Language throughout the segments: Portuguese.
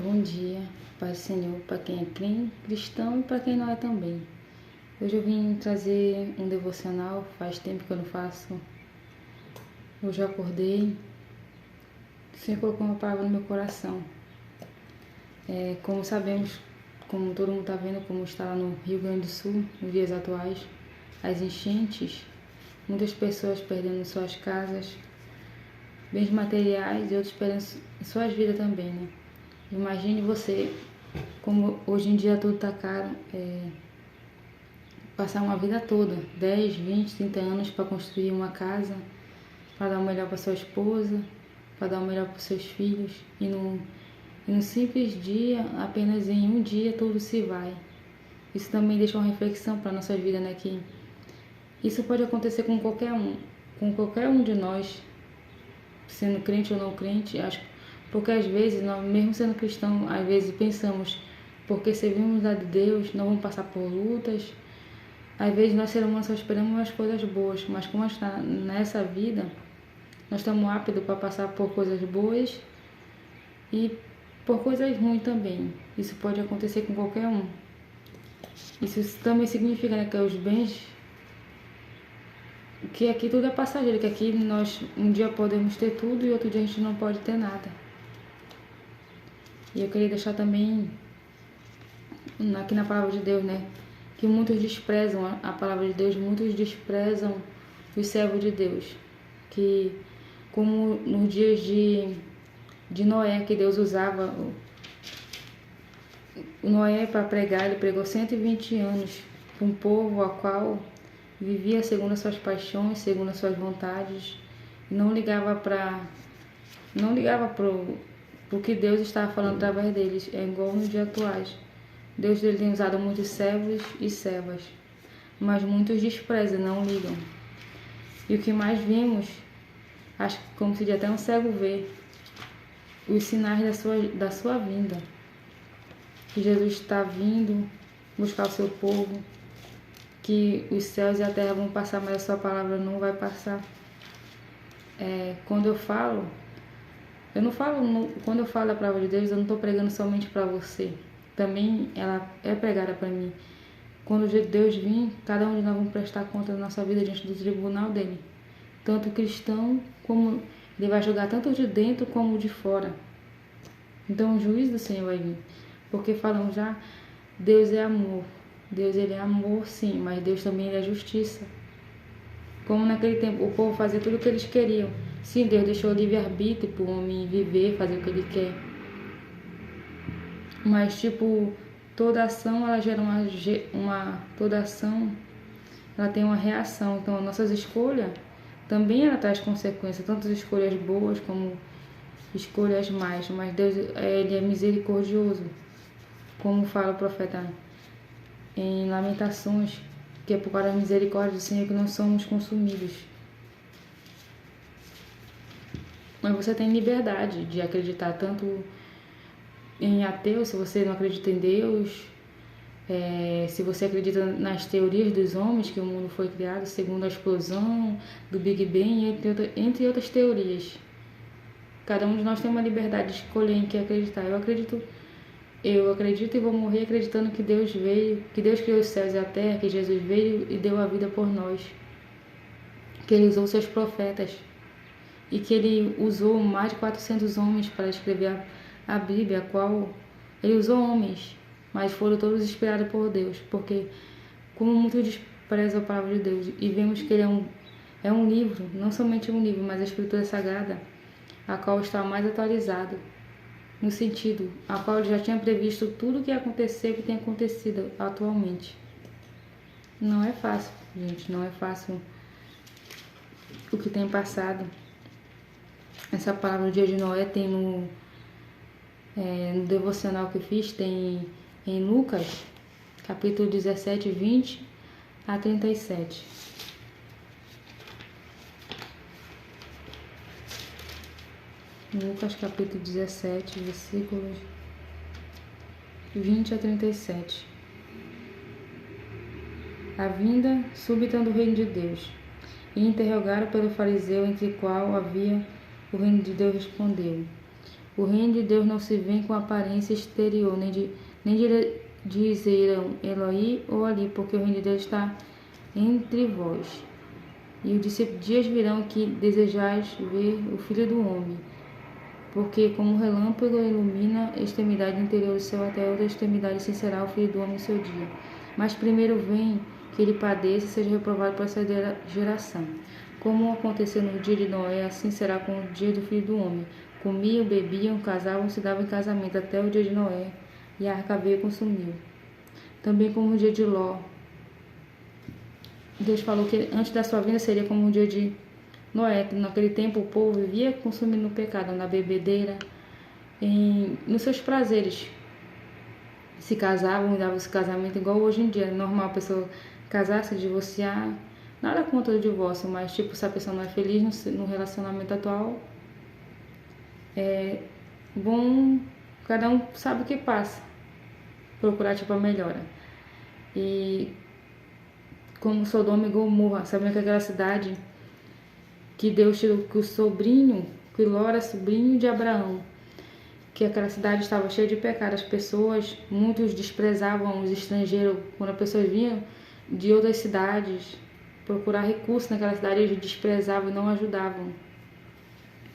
Bom dia, Pai do Senhor, para quem é cristão e para quem não é também. Hoje eu vim trazer um devocional, faz tempo que eu não faço. Hoje eu acordei, o Senhor colocou uma palavra no meu coração. Como sabemos, como todo mundo está vendo, como está lá no Rio Grande do Sul, nos dias atuais, as enchentes, muitas pessoas perdendo suas casas, bens materiais e outros perdendo suas vidas também, né? Imagine você, como hoje em dia tudo está caro, passar uma vida toda, 10, 20, 30 anos para construir uma casa, para dar o melhor para sua esposa, para dar o melhor para seus filhos, e num simples dia, apenas em um dia, tudo se vai. Isso também deixa uma reflexão para a nossa vida, né? Que isso pode acontecer com qualquer um de nós, sendo crente ou não crente, porque às vezes, nós, mesmo sendo cristão, às vezes pensamos, porque servimos a Deus, não vamos passar por lutas. Às vezes nós seres humanos só esperamos as coisas boas, mas como está nessa vida, nós estamos aptos para passar por coisas boas e por coisas ruins também. Isso pode acontecer com qualquer um. Isso também significa, né, que os bens, que aqui tudo é passageiro, que aqui nós um dia podemos ter tudo e outro dia a gente não pode ter nada. E eu queria deixar também aqui na palavra de Deus, né, que muitos desprezam a palavra de Deus, muitos desprezam os servos de Deus, que como nos dias de Noé, que Deus usava o Noé para pregar, ele pregou 120 anos para um povo a qual vivia segundo as suas paixões, segundo as suas vontades, e não ligava para o que Deus estava falando através deles. É igual nos dias atuais. Deus tem usado muitos servos e servas, mas muitos desprezam, não ligam. E o que mais vimos, acho que como se diz até um cego vê, os sinais da sua vinda. Que Jesus está vindo buscar o seu povo, que os céus e a terra vão passar, mas a sua palavra não vai passar. Quando eu falo da palavra de Deus, eu não estou pregando somente para você. Também ela é pregada para mim. Quando Deus vir, cada um de nós vamos prestar conta da nossa vida diante do tribunal dele. Tanto cristão, como ele vai julgar tanto de dentro como de fora. Então o juízo do Senhor vai vir. Porque falamos já, Deus é amor. Deus ele é amor sim, mas Deus também é justiça. Como naquele tempo o povo fazia tudo o que eles queriam. Sim, Deus deixou livre-arbítrio para o homem viver, fazer o que ele quer. Mas toda ação ela gera toda ação ela tem uma reação. Então as nossas escolhas também ela traz consequências, tanto escolhas boas como escolhas más. Mas Deus ele é misericordioso, como fala o profeta em Lamentações, que é por causa da misericórdia do Senhor que nós somos consumidos. Mas você tem liberdade de acreditar tanto em ateu, se você não acredita em Deus, se você acredita nas teorias dos homens, que o mundo foi criado segundo a explosão do Big Bang, entre outras teorias. Cada um de nós tem uma liberdade de escolher em que acreditar. Eu acredito e vou morrer acreditando que Deus veio, que Deus criou os céus e a terra, que Jesus veio e deu a vida por nós, que Ele usou seus profetas e que Ele usou mais de 400 homens para escrever a Bíblia, a qual Ele usou homens, mas foram todos inspirados por Deus, porque como muito despreza a palavra de Deus e vemos que Ele é um livro, não somente um livro, mas a Escritura Sagrada, a qual está mais atualizado, no sentido a qual ele já tinha previsto tudo o que ia acontecer, o que tem acontecido atualmente. Não é fácil, gente, não é fácil o que tem passado. Essa palavra do dia de Noé tem no devocional que eu fiz, tem em Lucas, capítulo 17, 20 a 37. Lucas capítulo 17, versículos 20 a 37. A vinda súbita do reino de Deus. E interrogaram pelo fariseu entre qual havia o reino de Deus, respondeu: O reino de Deus não se vê com aparência exterior, nem dizeram Eloi ou ali, porque o reino de Deus está entre vós. E os dias virão que desejais ver o Filho do Homem, porque como um relâmpago ilumina a extremidade interior do céu até a outra extremidade, assim será o Filho do Homem no seu dia. Mas primeiro vem que ele padeça e seja reprovado por essa geração. Como aconteceu no dia de Noé, assim será com o dia do Filho do Homem. Comiam, bebiam, casavam, se davam em casamento até o dia de Noé, e a arca veio e consumiu. Também como o dia de Ló. Deus falou que antes da sua vinda seria como o dia de Noé. Naquele tempo o povo vivia consumindo o pecado, na bebedeira, nos seus prazeres. Se casavam e davam esse casamento igual hoje em dia. É normal a pessoa casar, se divorciar. Nada contra o divórcio, mas tipo, se a pessoa não é feliz no relacionamento atual, bom, cada um sabe o que passa. Procurar tipo a melhora. E como Sodoma e Gomorra, sabendo que aquela cidade que Deus tirou, que o sobrinho, que Ló era sobrinho de Abraão, que aquela cidade estava cheia de pecado, as pessoas, muitos desprezavam os estrangeiros, quando as pessoas vinham de outras cidades procurar recursos naquela cidade, eles desprezavam e não ajudavam.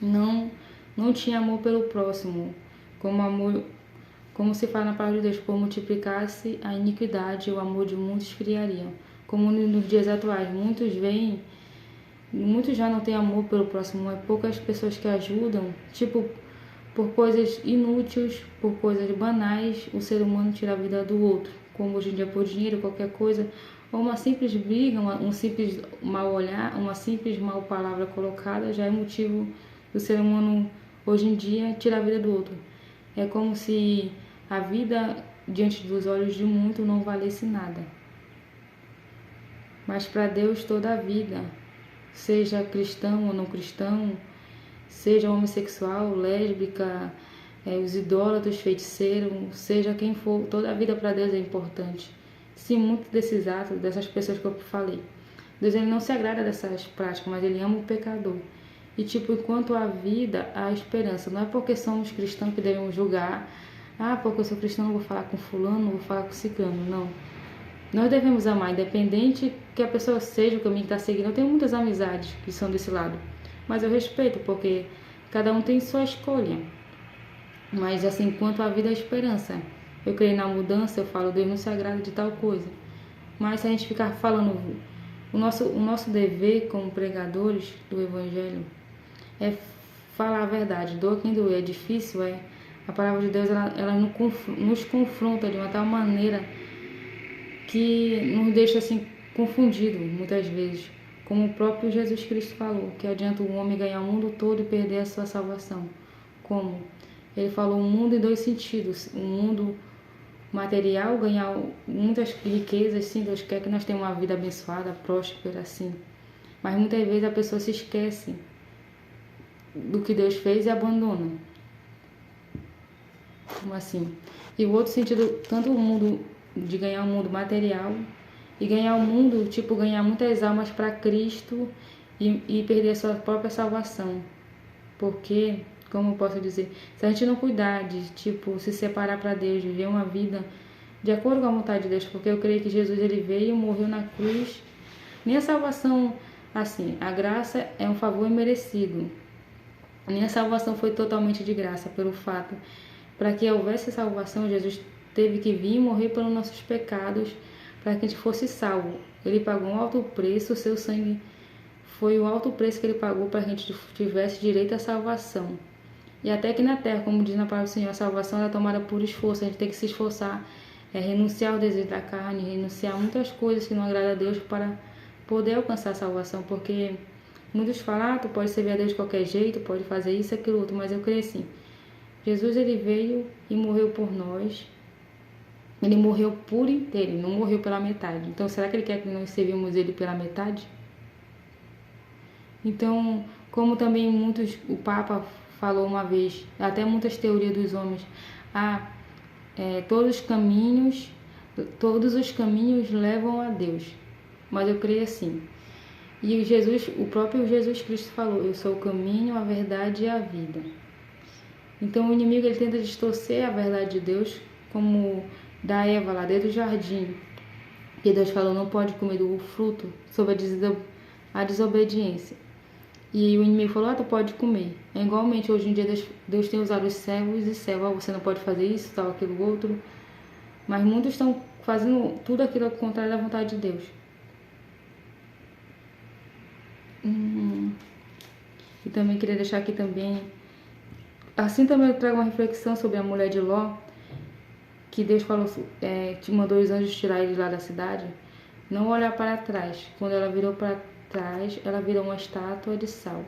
Não tinha amor pelo próximo, como se fala na palavra de Deus, por multiplicar-se a iniquidade, o amor de muitos esfriaria. Como nos dias atuais, muitos já não têm amor pelo próximo, é poucas pessoas que ajudam, tipo, por coisas inúteis, por coisas banais, o ser humano tira a vida do outro, como hoje em dia por dinheiro, qualquer coisa, ou uma simples briga, um simples mal olhar, uma simples mal palavra colocada, já é motivo do ser humano hoje em dia tirar a vida do outro. É como se a vida diante dos olhos de muitos não valesse nada. Mas para Deus toda a vida, seja cristão ou não cristão, seja homossexual, lésbica, os idólatras, feiticeiros, seja quem for, toda a vida para Deus é importante. Sim, muitos desses atos, dessas pessoas que eu falei, Deus ele não se agrada dessas práticas, mas ele ama o pecador. E tipo, enquanto há vida, há esperança. Não é porque somos cristãos que devemos julgar. Porque eu sou cristão, não vou falar com fulano, não vou falar com ciclano. Não. Nós devemos amar, independente que a pessoa seja o caminho que está seguindo. Eu tenho muitas amizades que são desse lado. Mas eu respeito, porque cada um tem sua escolha. Mas assim, enquanto há vida, há esperança. Eu creio na mudança, eu falo, Deus não se agrada de tal coisa. Mas se a gente ficar falando, o nosso dever como pregadores do Evangelho é falar a verdade, doa quem doer. É difícil, a palavra de Deus ela nos confronta de uma tal maneira que nos deixa assim confundido muitas vezes, como o próprio Jesus Cristo falou, que adianta o homem ganhar o mundo todo e perder a sua salvação. Como? Ele falou o mundo em dois sentidos, o mundo material, ganhar muitas riquezas, sim, Deus quer que nós tenhamos uma vida abençoada, próspera, assim. Mas muitas vezes a pessoa se esquece do que Deus fez e abandona. Como assim? E o outro sentido, tanto o mundo de ganhar o mundo material e ganhar o mundo, tipo, ganhar muitas almas para Cristo e perder a sua própria salvação. Porque, como eu posso dizer, se a gente não cuidar de, tipo, se separar para Deus, viver uma vida de acordo com a vontade de Deus, porque eu creio que Jesus ele veio, morreu na cruz, nem a salvação, assim, a graça é um favor imerecido, nem a salvação foi totalmente de graça, pelo fato, para que houvesse salvação, Jesus teve que vir e morrer pelos nossos pecados, para que a gente fosse salvo. Ele pagou um alto preço, o seu sangue foi o alto preço que ele pagou para que a gente tivesse direito à salvação. E até que na terra, como diz na palavra do Senhor, a salvação é tomada por esforço, a gente tem que se esforçar, renunciar ao desejo da carne, renunciar a muitas coisas que não agradam a Deus para poder alcançar a salvação, porque muitos falam, tu pode servir a Deus de qualquer jeito, pode fazer isso, aquilo, outro, mas eu creio assim, Jesus ele veio e morreu por nós, ele morreu por inteiro, ele não morreu pela metade. Então, será que ele quer que nós servimos ele pela metade? Então, como também o Papa falou uma vez, até muitas teorias dos homens, todos os caminhos levam a Deus. Mas eu creio assim. E o próprio Jesus Cristo falou, eu sou o caminho, a verdade e a vida. Então o inimigo ele tenta distorcer a verdade de Deus, como da Eva lá dentro do jardim, que Deus falou não pode comer do fruto sobre a desobediência. E o inimigo falou, tu pode comer. É igualmente, hoje em dia Deus tem usado os servos e servos, você não pode fazer isso, tal, aquilo, outro. Mas muitos estão fazendo tudo aquilo ao contrário da vontade de Deus. E também queria deixar aqui também, assim também eu trago uma reflexão sobre a mulher de Ló, que Deus falou, te mandou os anjos tirar ele lá da cidade, não olhar para trás. Quando ela virou para trás, ela virou uma estátua de sal.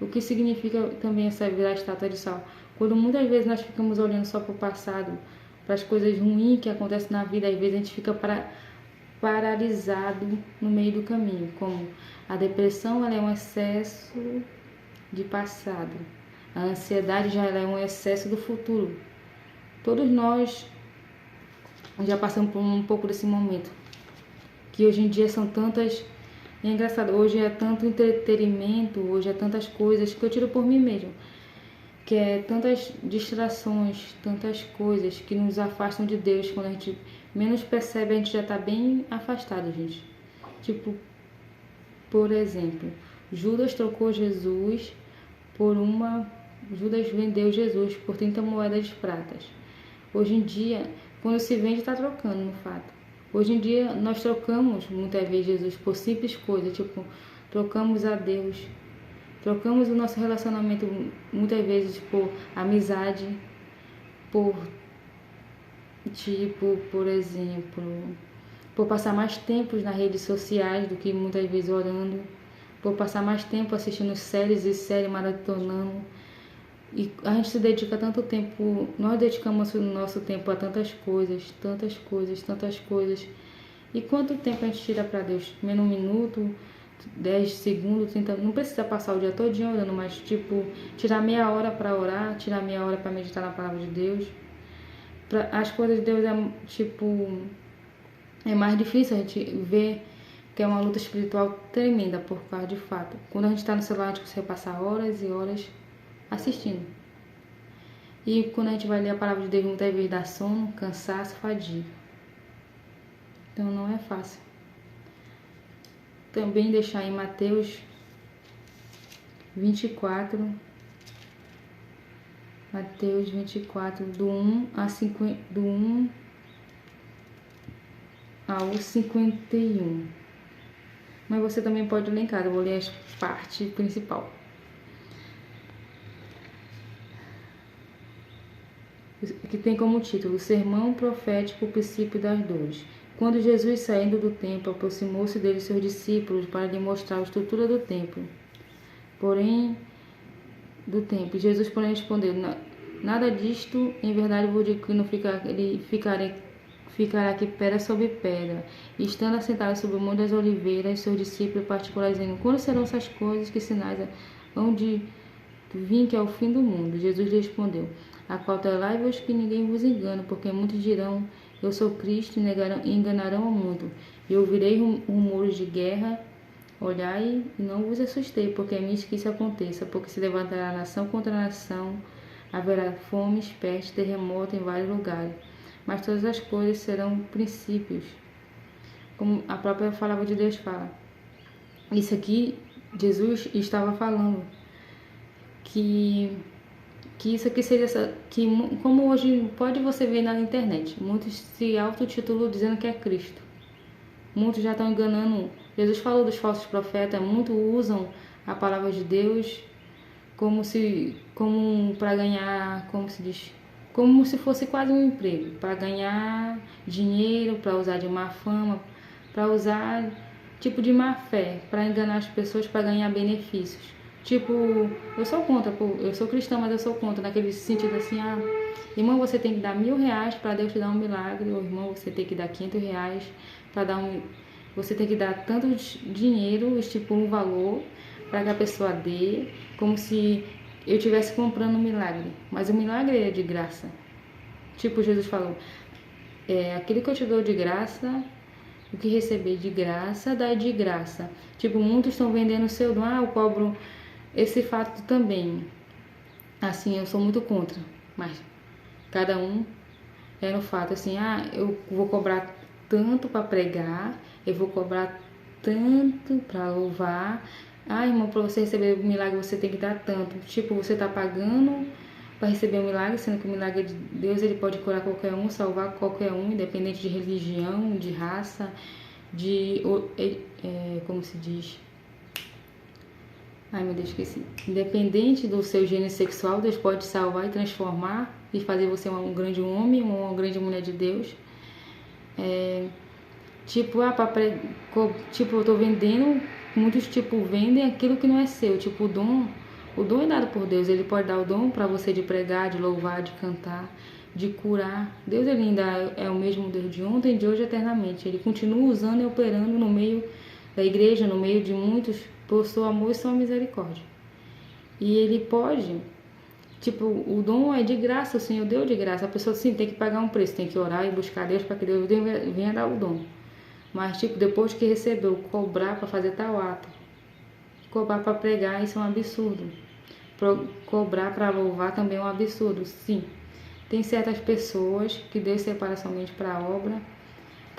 O que significa também essa virar estátua de sal? Quando muitas vezes nós ficamos olhando só para o passado, para as coisas ruins que acontecem na vida, às vezes a gente fica paralisado no meio do caminho, como a depressão ela é um excesso de passado, a ansiedade já ela é um excesso do futuro. Todos nós já passamos por um pouco desse momento, que hoje em dia são tantas, é engraçado, hoje é tanto entretenimento, hoje é tantas coisas que eu tiro por mim mesmo, que é tantas distrações, tantas coisas que nos afastam de Deus. Quando a gente menos percebe, a gente já está bem afastado, gente. Tipo, por exemplo, Judas trocou Jesus por Judas vendeu Jesus por 30 moedas de pratas. Hoje em dia, quando se vende, está trocando, no fato. Hoje em dia, nós trocamos muitas vezes Jesus por simples coisas, tipo, trocamos a Deus. Trocamos o nosso relacionamento muitas vezes por amizade, por exemplo, por passar mais tempo nas redes sociais do que muitas vezes orando, por passar mais tempo assistindo séries e séries, maratonando. E a gente se dedica tanto tempo, nós dedicamos o nosso tempo a tantas coisas, tantas coisas, tantas coisas. E quanto tempo a gente tira para Deus? Menos um minuto, 10 segundos, 30, não precisa passar o dia todinho orando, mas tipo, tirar meia hora para orar, tirar meia hora para meditar na palavra de Deus. As coisas de Deus é mais difícil a gente ver que é uma luta espiritual tremenda por causa de fato. Quando a gente está no celular, a gente consegue passar horas e horas assistindo. E quando a gente vai ler a palavra de Deus, muitas vezes dá sono, cansaço, fadiga. Então não é fácil. Também deixar em Mateus 24, do 1 ao 51. Mas você também pode ler em casa, eu vou ler a parte principal. Que tem como título Sermão Profético, o Princípio das Dores. Quando Jesus, saindo do templo, aproximou-se dele seus discípulos para lhe mostrar a estrutura do templo. Jesus, porém, respondeu, nada disto, em verdade vos digo que não ficará aqui pedra sobre pedra. E estando assentado sobre o Monte das Oliveiras, seus discípulos particulares dizendo, quando serão essas coisas, que sinais hão de vir, que é o fim do mundo? Jesus lhe respondeu, acautelai-vos que ninguém vos engane, porque muitos dirão, eu sou Cristo, e enganarão ao mundo. E ouvirei rumores de guerra. Olhai e não vos assustei, porque é misto que isso aconteça, porque se levantará nação contra nação, haverá fome, peste, terremoto em vários lugares. Mas todas as coisas serão princípios, como a própria palavra de Deus fala. Isso aqui, Jesus estava falando que isso aqui seria como hoje pode você ver na internet, muitos se autotitulam dizendo que é Cristo. Muitos já estão enganando. Jesus falou dos falsos profetas, muitos usam a palavra de Deus como para ganhar, como se fosse quase um emprego, para ganhar dinheiro, para usar de má fama, para usar tipo de má fé, para enganar as pessoas, para ganhar benefícios. Tipo, eu sou contra, eu sou cristã, mas eu sou contra, naquele sentido assim, irmão, você tem que dar R$1.000 para Deus te dar um milagre, ou irmão, você tem que dar R$500 para dar você tem que dar tanto dinheiro, estipula um valor para que a pessoa dê, como se eu estivesse comprando um milagre, mas o milagre é de graça. Tipo, Jesus falou, aquilo que eu te dou de graça, o que receber de graça, dá de graça. Tipo, muitos estão vendendo o seu dom, eu cobro esse fato também. Assim, eu sou muito contra, mas cada um é no fato, assim, eu vou cobrar tanto para pregar, eu vou cobrar tanto para louvar. Irmão, para você receber o milagre você tem que dar tanto. Tipo, você tá pagando para receber o milagre, sendo que o milagre de Deus, ele pode curar qualquer um, salvar qualquer um, independente de religião, de raça, como se diz? Ai, meu Deus, esqueci. Independente do seu gênero sexual, Deus pode salvar e transformar e fazer você um grande homem, uma grande mulher de Deus. Tipo, eu tô vendendo, muitos vendem aquilo que não é seu. Tipo, o dom é dado por Deus. Ele pode dar o dom para você de pregar, de louvar, de cantar, de curar. Deus, ele ainda é o mesmo Deus de ontem, de hoje, eternamente. Ele continua usando e operando no meio da igreja, no meio de muitos, por seu amor e sua misericórdia. E ele pode, o dom é de graça, o Senhor deu de graça. A pessoa, sim, tem que pagar um preço, tem que orar e buscar Deus para que Deus venha dar o dom. Mas, depois que recebeu, cobrar para fazer tal ato, cobrar para pregar, isso é um absurdo. Cobrar para louvar também é um absurdo, sim. Tem certas pessoas que Deus separa somente para a obra,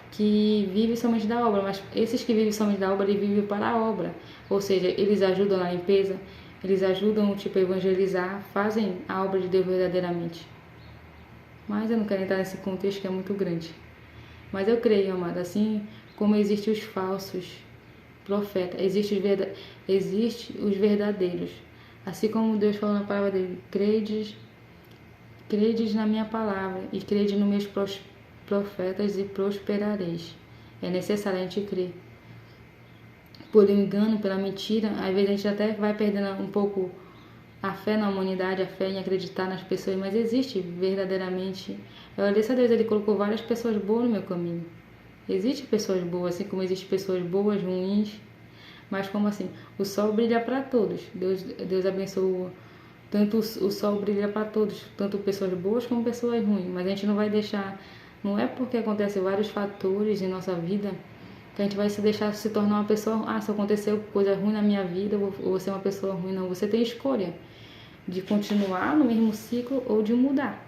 que vivem somente da obra, mas esses que vivem somente da obra, eles vivem para a obra. Ou seja, eles ajudam na limpeza, eles ajudam, a evangelizar, fazem a obra de Deus verdadeiramente. Mas eu não quero entrar nesse contexto que é muito grande. Mas eu creio, amada, assim como existem os falsos profetas, existem os verdadeiros. Assim como Deus falou na palavra dele, credes na minha palavra e credes nos meus profetas e prosperareis. É necessário a gente crer. Por engano, pela mentira, às vezes a gente até vai perdendo um pouco a fé na humanidade, a fé em acreditar nas pessoas, mas existe verdadeiramente. Eu agradeço a Deus, ele colocou várias pessoas boas no meu caminho. Existem pessoas boas, assim como existem pessoas boas, ruins, mas como assim? O sol brilha para todos. Deus abençoa. Tanto o sol brilha para todos, tanto pessoas boas como pessoas ruins, mas a gente não vai deixar, não é porque acontecem vários fatores em nossa vida que a gente vai se deixar se tornar uma pessoa, se aconteceu coisa ruim na minha vida, eu vou ser uma pessoa ruim. Não, você tem escolha de continuar no mesmo ciclo ou de mudar.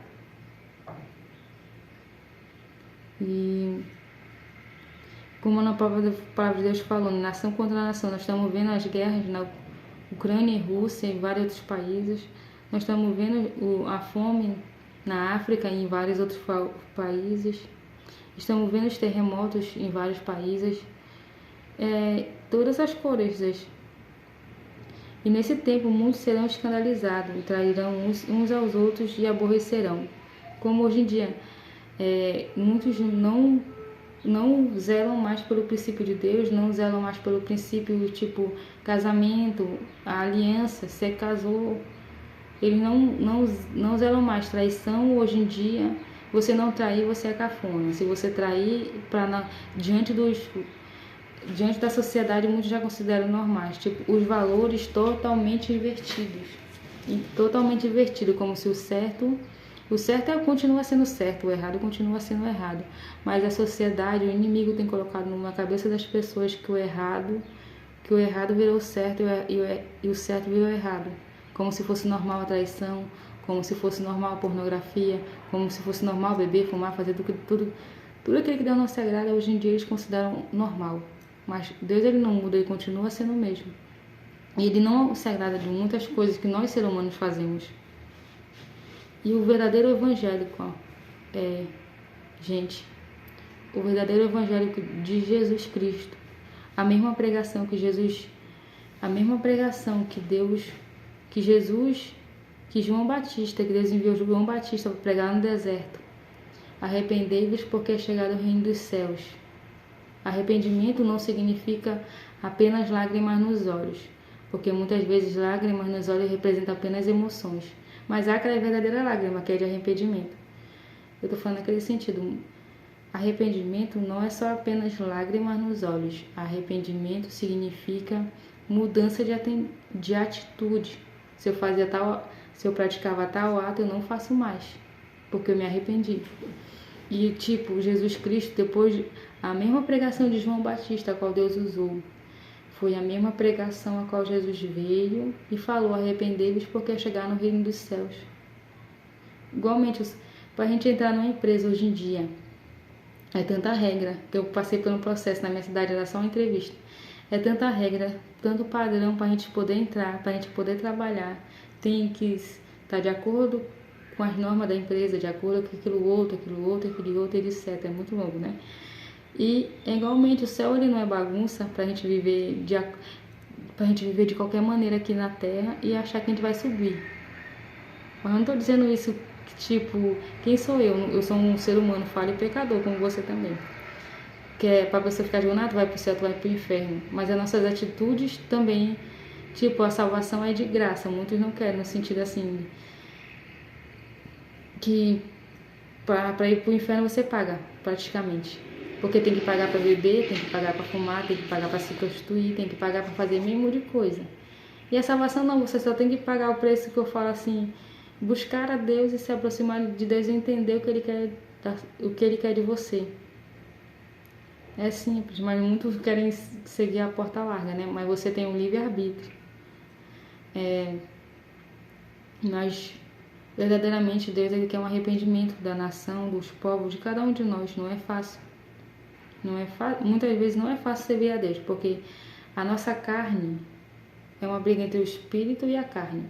E como na palavra de Deus falando, nação contra nação, nós estamos vendo as guerras na Ucrânia e Rússia e vários outros países. Nós estamos vendo a fome na África e em vários outros países. Estamos vendo os terremotos em vários países. Todas as coisas. E nesse tempo muitos serão escandalizados e trairão uns aos outros e aborrecerão. Como hoje em dia, muitos não zelam mais pelo princípio de Deus, não zelam mais pelo princípio casamento, a aliança, você casou. Eles não zelam mais. Traição hoje em dia, você não trair, você é cafona. Se você trair, diante da sociedade, muitos já consideram normais. Os valores totalmente invertidos. Totalmente invertido, como se o certo continua sendo certo, o errado continua sendo errado. Mas a sociedade, o inimigo tem colocado na cabeça das pessoas que o errado virou certo e o certo virou errado. Como se fosse normal a traição, como se fosse normal a pornografia, como se fosse normal beber, fumar, fazer tudo aquilo que Deus não se agrada, hoje em dia eles consideram normal. Mas Deus, ele não muda, ele continua sendo o mesmo. E ele não se agrada de muitas coisas que nós, seres humanos, fazemos. E o verdadeiro evangélico, o verdadeiro evangélico de Jesus Cristo, a mesma pregação que João Batista, que Deus enviou João Batista para pregar no deserto. Arrependei-vos porque é chegado o reino dos céus. Arrependimento não significa apenas lágrimas nos olhos, porque muitas vezes lágrimas nos olhos representam apenas emoções. Mas há aquela verdadeira lágrima, que é de arrependimento. Eu estou falando naquele sentido. Arrependimento não é só apenas lágrimas nos olhos. Arrependimento significa mudança de atitude. Se eu praticava tal ato, eu não faço mais, porque eu me arrependi. E Jesus Cristo, depois a mesma pregação de João Batista, a qual Deus usou, Foi a mesma pregação a qual Jesus veio e falou: arrependei-vos porque é chegar no reino dos céus. Igualmente, para a gente entrar numa empresa hoje em dia, é tanta regra, que eu passei por um processo na minha cidade, era só uma entrevista. É tanta regra, tanto padrão para a gente poder entrar, para a gente poder trabalhar. Tem que estar de acordo com as normas da empresa, de acordo com aquilo outro, etc. É muito longo, né? E igualmente o céu ele não é bagunça para a gente viver de qualquer maneira aqui na terra e achar que a gente vai subir. Mas eu não estou dizendo isso tipo, quem sou eu? Eu sou um ser humano falho e pecador, como você também. Que é para você ficar dizendo, tu vai pro céu, tu vai pro inferno. Mas as nossas atitudes também, tipo, a salvação é de graça. Muitos não querem, no sentido assim, que para ir pro inferno você paga, praticamente. Porque tem que pagar para beber, tem que pagar para fumar, tem que pagar para se prostituir, tem que pagar para fazer mínimo de coisa. E a salvação não, você só tem que pagar o preço que eu falo assim, buscar a Deus e se aproximar de Deus e entender o que Ele quer de você. É simples, mas muitos querem seguir a porta larga, né? Mas você tem um livre-arbítrio. Mas verdadeiramente Deus ele quer um arrependimento da nação, dos povos, de cada um de nós. Não é fácil. Muitas vezes não é fácil servir a Deus, porque a nossa carne é uma briga entre o espírito e a carne.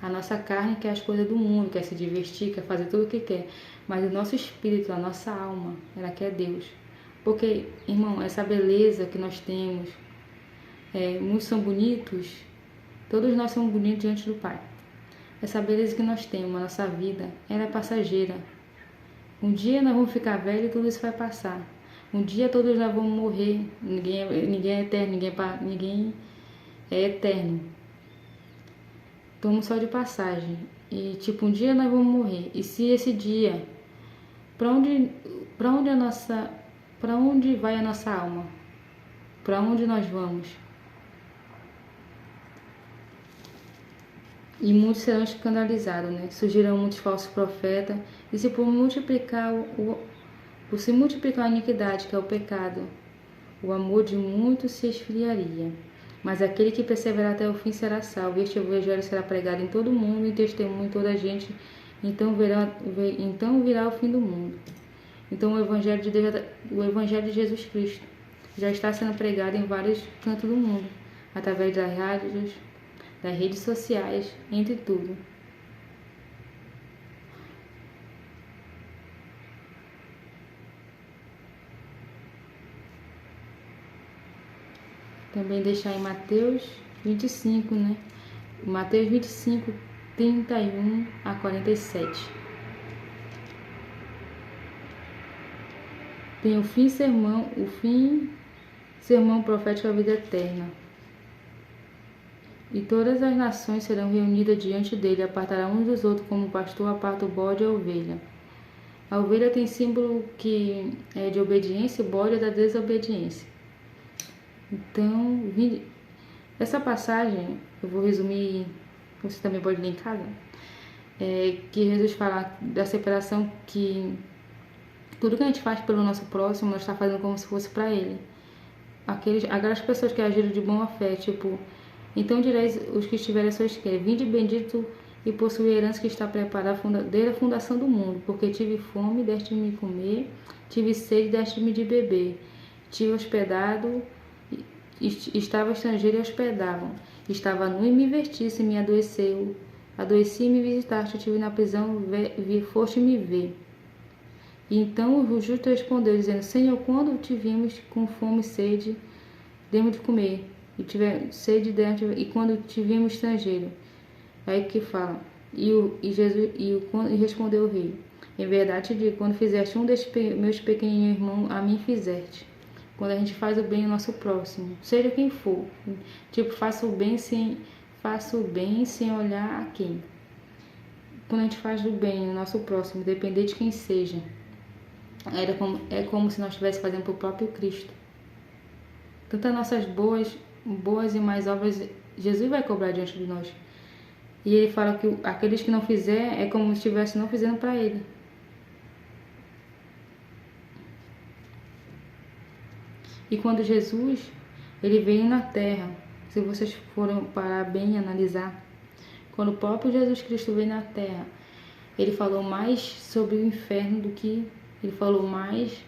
A nossa carne quer as coisas do mundo, quer se divertir, quer fazer tudo o que quer. Mas o nosso espírito, a nossa alma, ela quer Deus. Porque, irmão, essa beleza que nós temos, muitos são bonitos, todos nós somos bonitos diante do Pai. Essa beleza que nós temos, a nossa vida, ela é passageira. Um dia nós vamos ficar velhos e tudo isso vai passar. Um dia todos nós vamos morrer. Ninguém é eterno, ninguém é eterno. Estamos só de passagem. E tipo, um dia nós vamos morrer. E se esse dia, para onde vai a nossa alma? Para onde nós vamos? E muitos serão escandalizados, né? Surgirão muitos falsos profetas. E se por se multiplicar a iniquidade, que é o pecado, o amor de muitos se esfriaria. Mas aquele que perseverar até o fim será salvo. Este evangelho será pregado em todo o mundo, em testemunho em toda a gente. Então virá o fim do mundo. Então o evangelho de Jesus Cristo já está sendo pregado em vários cantos do mundo, através das rádios, das redes sociais, entre tudo. Também deixar em Mateus 25, né? Mateus 25, 31 a 47. Tem o fim sermão profético da vida eterna. E todas as nações serão reunidas diante dele, apartará uns dos outros, como o pastor aparta o bode e a ovelha. A ovelha tem símbolo que é de obediência, o bode é da desobediência. Então, essa passagem, eu vou resumir, você também pode ler em casa, que Jesus fala da separação, que tudo que a gente faz pelo nosso próximo, nós está fazendo como se fosse para ele. Aquelas pessoas que agiram de boa fé, tipo, então direis os que estiverem à sua esquerda, vinde bendito e possui a herança que está preparada desde a fundação do mundo, porque tive fome, deste-me de comer, tive sede, deste-me de beber, tive hospedado, estava estrangeiro e hospedavam, estava nu e me vestisse, me adoeci e me visitaste, estive na prisão, foste me ver. E então o justo respondeu, dizendo, Senhor, quando te vimos com fome e sede, demos de comer, e tiver sede e quando te vimos estrangeiro. Aí que fala, e respondeu o rei, em verdade te digo, quando fizeste um destes meus pequeninos irmãos, a mim fizeste. Quando a gente faz o bem ao nosso próximo, seja quem for, tipo, faça o bem sem olhar a quem. Quando a gente faz o bem ao nosso próximo, independente de quem seja, é como se nós estivéssemos fazendo para o próprio Cristo. Tantas nossas boas e mais obras, Jesus vai cobrar diante de nós. E ele fala que aqueles que não fizer é como se estivesse não fazendo para ele. E quando Jesus Ele veio na terra. Se vocês forem parar bem e analisar, quando o próprio Jesus Cristo veio na terra, ele falou mais sobre o inferno do que ele falou mais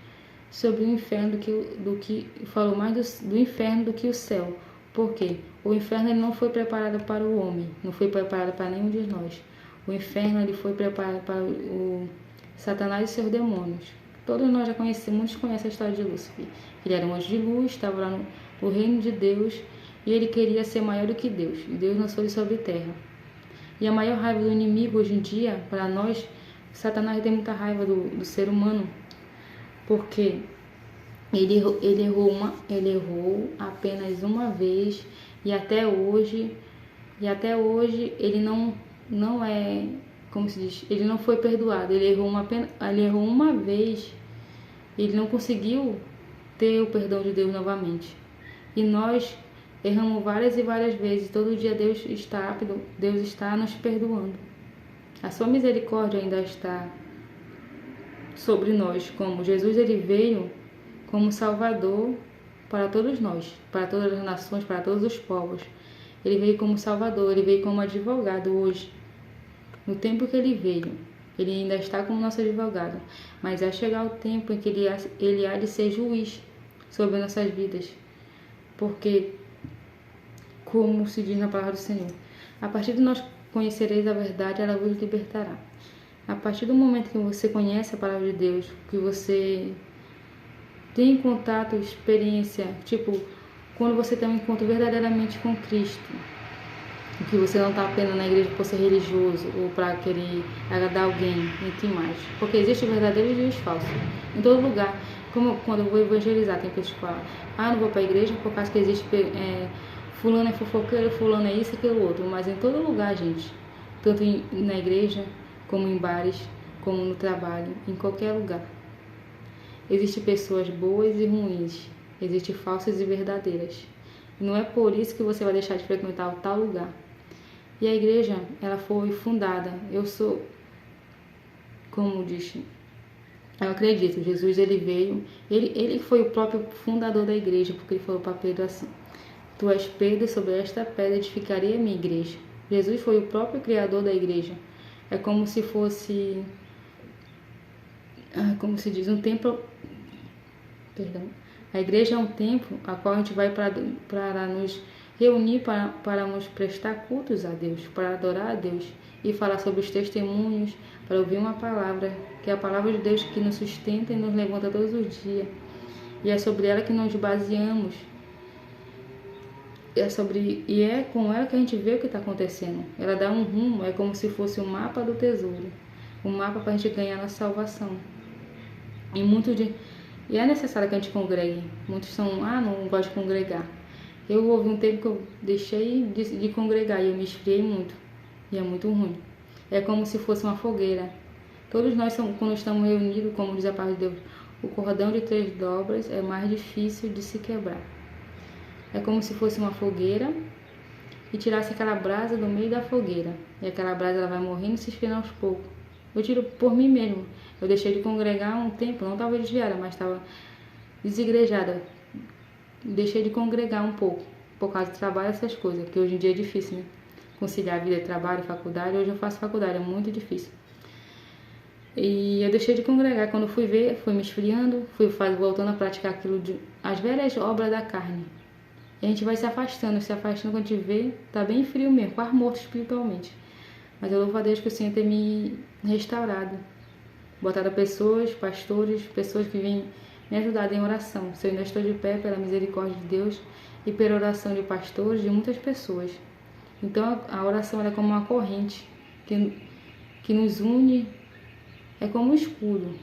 sobre o inferno do que falou mais do inferno do que o céu. Por quê? O inferno ele não foi preparado para o homem, não foi preparado para nenhum de nós. O inferno ele foi preparado para o Satanás e seus demônios. Todos nós já conhecemos, muitos conhecem a história de Lúcifer. Ele era um anjo de luz, estava lá no reino de Deus e ele queria ser maior do que Deus. E Deus lançou ele sobre a terra. E a maior raiva do inimigo hoje em dia, para nós, Satanás tem muita raiva do ser humano, porque ele errou apenas uma vez e até hoje ele não é, como se diz, ele não foi perdoado. Ele errou uma vez, ele não conseguiu ter o perdão de Deus novamente. E nós erramos várias e várias vezes. Todo dia Deus está nos perdoando. A sua misericórdia ainda está sobre nós, como Jesus ele veio como Salvador para todos nós, para todas as nações, para todos os povos. Ele veio como Salvador, ele veio como advogado hoje. No tempo que ele veio, ele ainda está como nosso advogado, mas vai chegar o tempo em que ele há de ser juiz sobre nossas vidas. Porque, como se diz na palavra do Senhor, a partir de nós conhecereis a verdade, ela vos libertará. A partir do momento que você conhece a palavra de Deus, que você tem contato, experiência, tipo, quando você tem um encontro verdadeiramente com Cristo, que você não está apenas na igreja por ser religioso ou para querer agradar alguém, entre mais. Porque existe verdadeiros e os falsos. Em todo lugar, como quando eu vou evangelizar, tem pessoas que falam, não vou para a igreja por causa que existe fulano é fofoqueiro, fulano é isso, aquilo outro. Mas em todo lugar, gente, tanto na igreja, como em bares, como no trabalho, em qualquer lugar. Existem pessoas boas e ruins, existem falsas e verdadeiras. E não é por isso que você vai deixar de frequentar tal lugar. E a igreja, ela foi fundada. Eu sou, como disse, eu acredito, Jesus ele veio, ele foi o próprio fundador da igreja, porque ele falou para Pedro assim: tu és Pedro, sobre esta pedra edificarei a minha igreja. Jesus foi o próprio criador da igreja. É como se fosse, como se diz, um templo. Perdão. A igreja é um templo a qual a gente vai para nos reunir, para nos prestar cultos a Deus, para adorar a Deus e falar sobre os testemunhos, para ouvir uma palavra, que é a palavra de Deus que nos sustenta e nos levanta todos os dias. E é sobre ela que nós baseamos. E é com ela que a gente vê o que está acontecendo. Ela dá um rumo, é como se fosse um mapa do tesouro, um mapa para a gente ganhar a salvação. E é necessário que a gente congregue. Muitos não gosto de congregar. Eu houve um tempo que eu deixei de congregar e eu me esfriei muito. E é muito ruim. É como se fosse uma fogueira. Todos nós, quando estamos reunidos, como diz a palavra de Deus, o cordão de 3 dobras é mais difícil de se quebrar. É como se fosse uma fogueira e tirasse aquela brasa do meio da fogueira. E aquela brasa ela vai morrendo e se esfriando aos poucos. Eu tiro por mim mesmo. Eu deixei de congregar um tempo, não estava desviada, mas estava desigrejada. Deixei de congregar um pouco, por causa do trabalho, essas coisas, que hoje em dia é difícil, né? Conciliar a vida, trabalho, faculdade. Hoje eu faço faculdade, é muito difícil. E eu deixei de congregar. Quando fui ver, fui me esfriando, voltando a praticar as velhas obras da carne. E a gente vai se afastando, quando a gente vê, tá bem frio mesmo, quase morto espiritualmente. Mas eu louvo a Deus que o Senhor tem me restaurado. Botado pessoas, pastores, pessoas que vêm me ajudar em oração. Se eu ainda estou de pé pela misericórdia de Deus e pela oração de pastores, de muitas pessoas. Então a oração é como uma corrente que nos une, é como um escudo.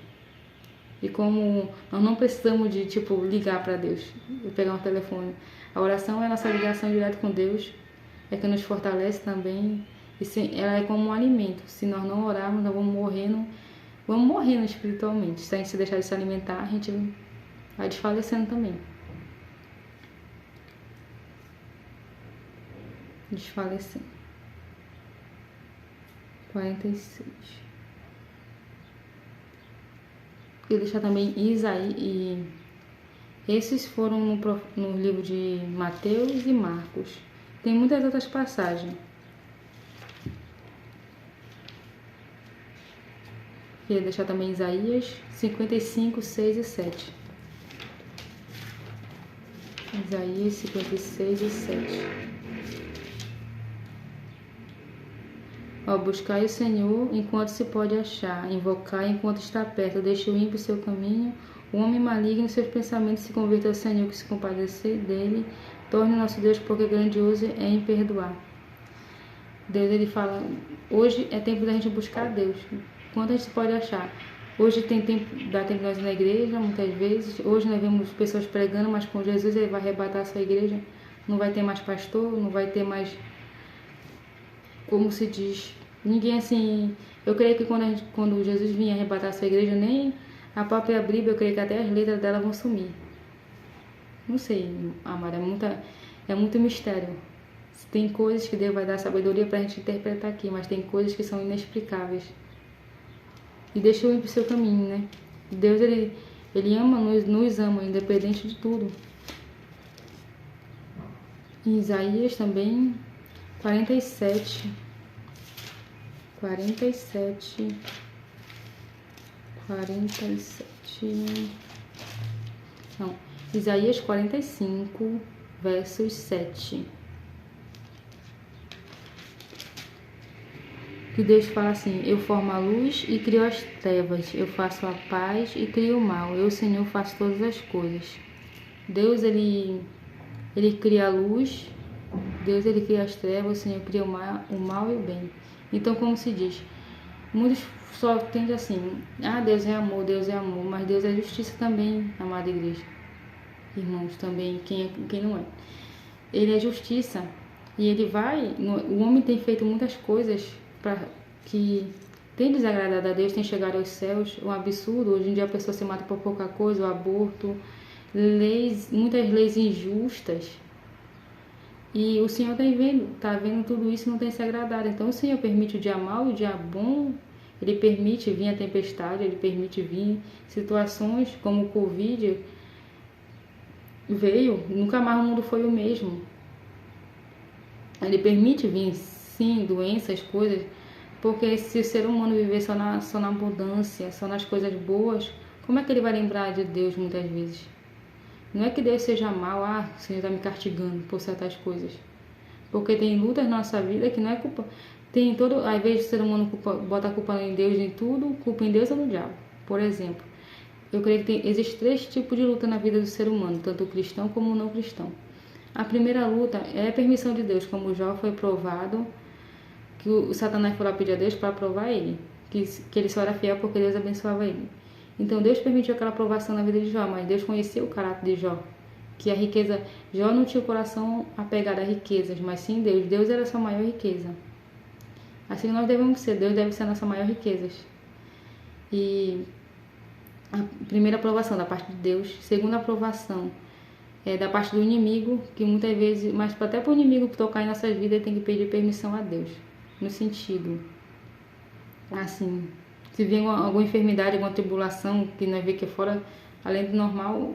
E como nós não precisamos de ligar para Deus, pegar um telefone. A oração é a nossa ligação direta com Deus, é que nos fortalece também. E ela é como um alimento. Se nós não orarmos, nós vamos morrendo espiritualmente. Se a gente se deixar de se alimentar, a gente vai desfalecendo também. Desfalecendo. 46. Eu deixar também Esses foram no livro de Mateus e Marcos. Tem muitas outras passagens. Queria deixar também Isaías 55, 6 e 7. Isaías 56 e 7. Buscai o Senhor enquanto se pode achar, invocai enquanto está perto, deixe o ímpio seu caminho, o homem maligno seus pensamentos, se converta ao Senhor, que se compadecer dele, torne o nosso Deus, porque grandioso é em perdoar. Deus, ele fala, hoje é tempo da gente buscar Deus, quanto a gente pode achar. Hoje tem tempo, dá tempo de nós ir na igreja, muitas vezes. Hoje nós vemos pessoas pregando, mas com Jesus ele vai arrebatar a sua igreja. Não vai ter mais pastor, não vai ter mais, como se diz, ninguém assim. Eu creio que quando Jesus vinha arrebatar a sua igreja, nem a própria Bíblia, eu creio que até as letras dela vão sumir. Não sei, amada, é muito mistério. Tem coisas que Deus vai dar sabedoria para a gente interpretar aqui, mas tem coisas que são inexplicáveis. E deixa eu ir pro seu caminho, né? Deus, ele ama, nos ama, independente de tudo. Em Isaías também, 47. Não, Isaías 45, versos 7. Que Deus fala assim, eu formo a luz e crio as trevas, eu faço a paz e crio o mal, eu, Senhor, faço todas as coisas. Deus, ele cria a luz, Deus, ele cria as trevas, o Senhor cria o mal e o bem. Então, como se diz, muitos só tendem assim, Deus é amor, mas Deus é justiça também, amada igreja. Irmãos, também, quem não é. Ele é justiça e ele o homem tem feito muitas coisas que tem desagradado a Deus, tem chegado aos céus, um absurdo. Hoje em dia a pessoa se mata por pouca coisa, o aborto, muitas leis injustas. E o Senhor tá vendo tudo isso e não tem se agradado. Então o Senhor permite o dia mau e o dia bom, ele permite vir a tempestade, ele permite vir situações como o Covid veio, nunca mais o mundo foi o mesmo. Ele permite vir, sim, doenças, coisas, porque se o ser humano viver só na abundância, só nas coisas boas, como é que ele vai lembrar de Deus muitas vezes? Não é que Deus seja mau, o Senhor está me castigando por certas coisas. Porque tem lutas na nossa vida que não é culpa. Às vezes o ser humano bota a culpa em Deus em tudo, culpa em Deus ou no diabo. Por exemplo, eu creio que existem 3 tipos de luta na vida do ser humano, tanto o cristão como o não cristão. A primeira luta é a permissão de Deus, como Jó foi provado, que o Satanás foi lá pedir a Deus para provar ele, que ele só era fiel porque Deus abençoava ele. Então Deus permitiu aquela provação na vida de Jó, mas Deus conhecia o caráter de Jó, que a riqueza, Jó não tinha o coração apegado a riquezas, mas sim Deus. Deus era a sua maior riqueza. Assim nós devemos ser, Deus deve ser a nossa maior riqueza. E a primeira aprovação da parte de Deus, segunda aprovação é da parte do inimigo, que muitas vezes, mas até para o inimigo tocar em nossas vidas, ele tem que pedir permissão a Deus, no sentido, assim, se vem alguma enfermidade, alguma tribulação, que nós vemos que é fora, além do normal,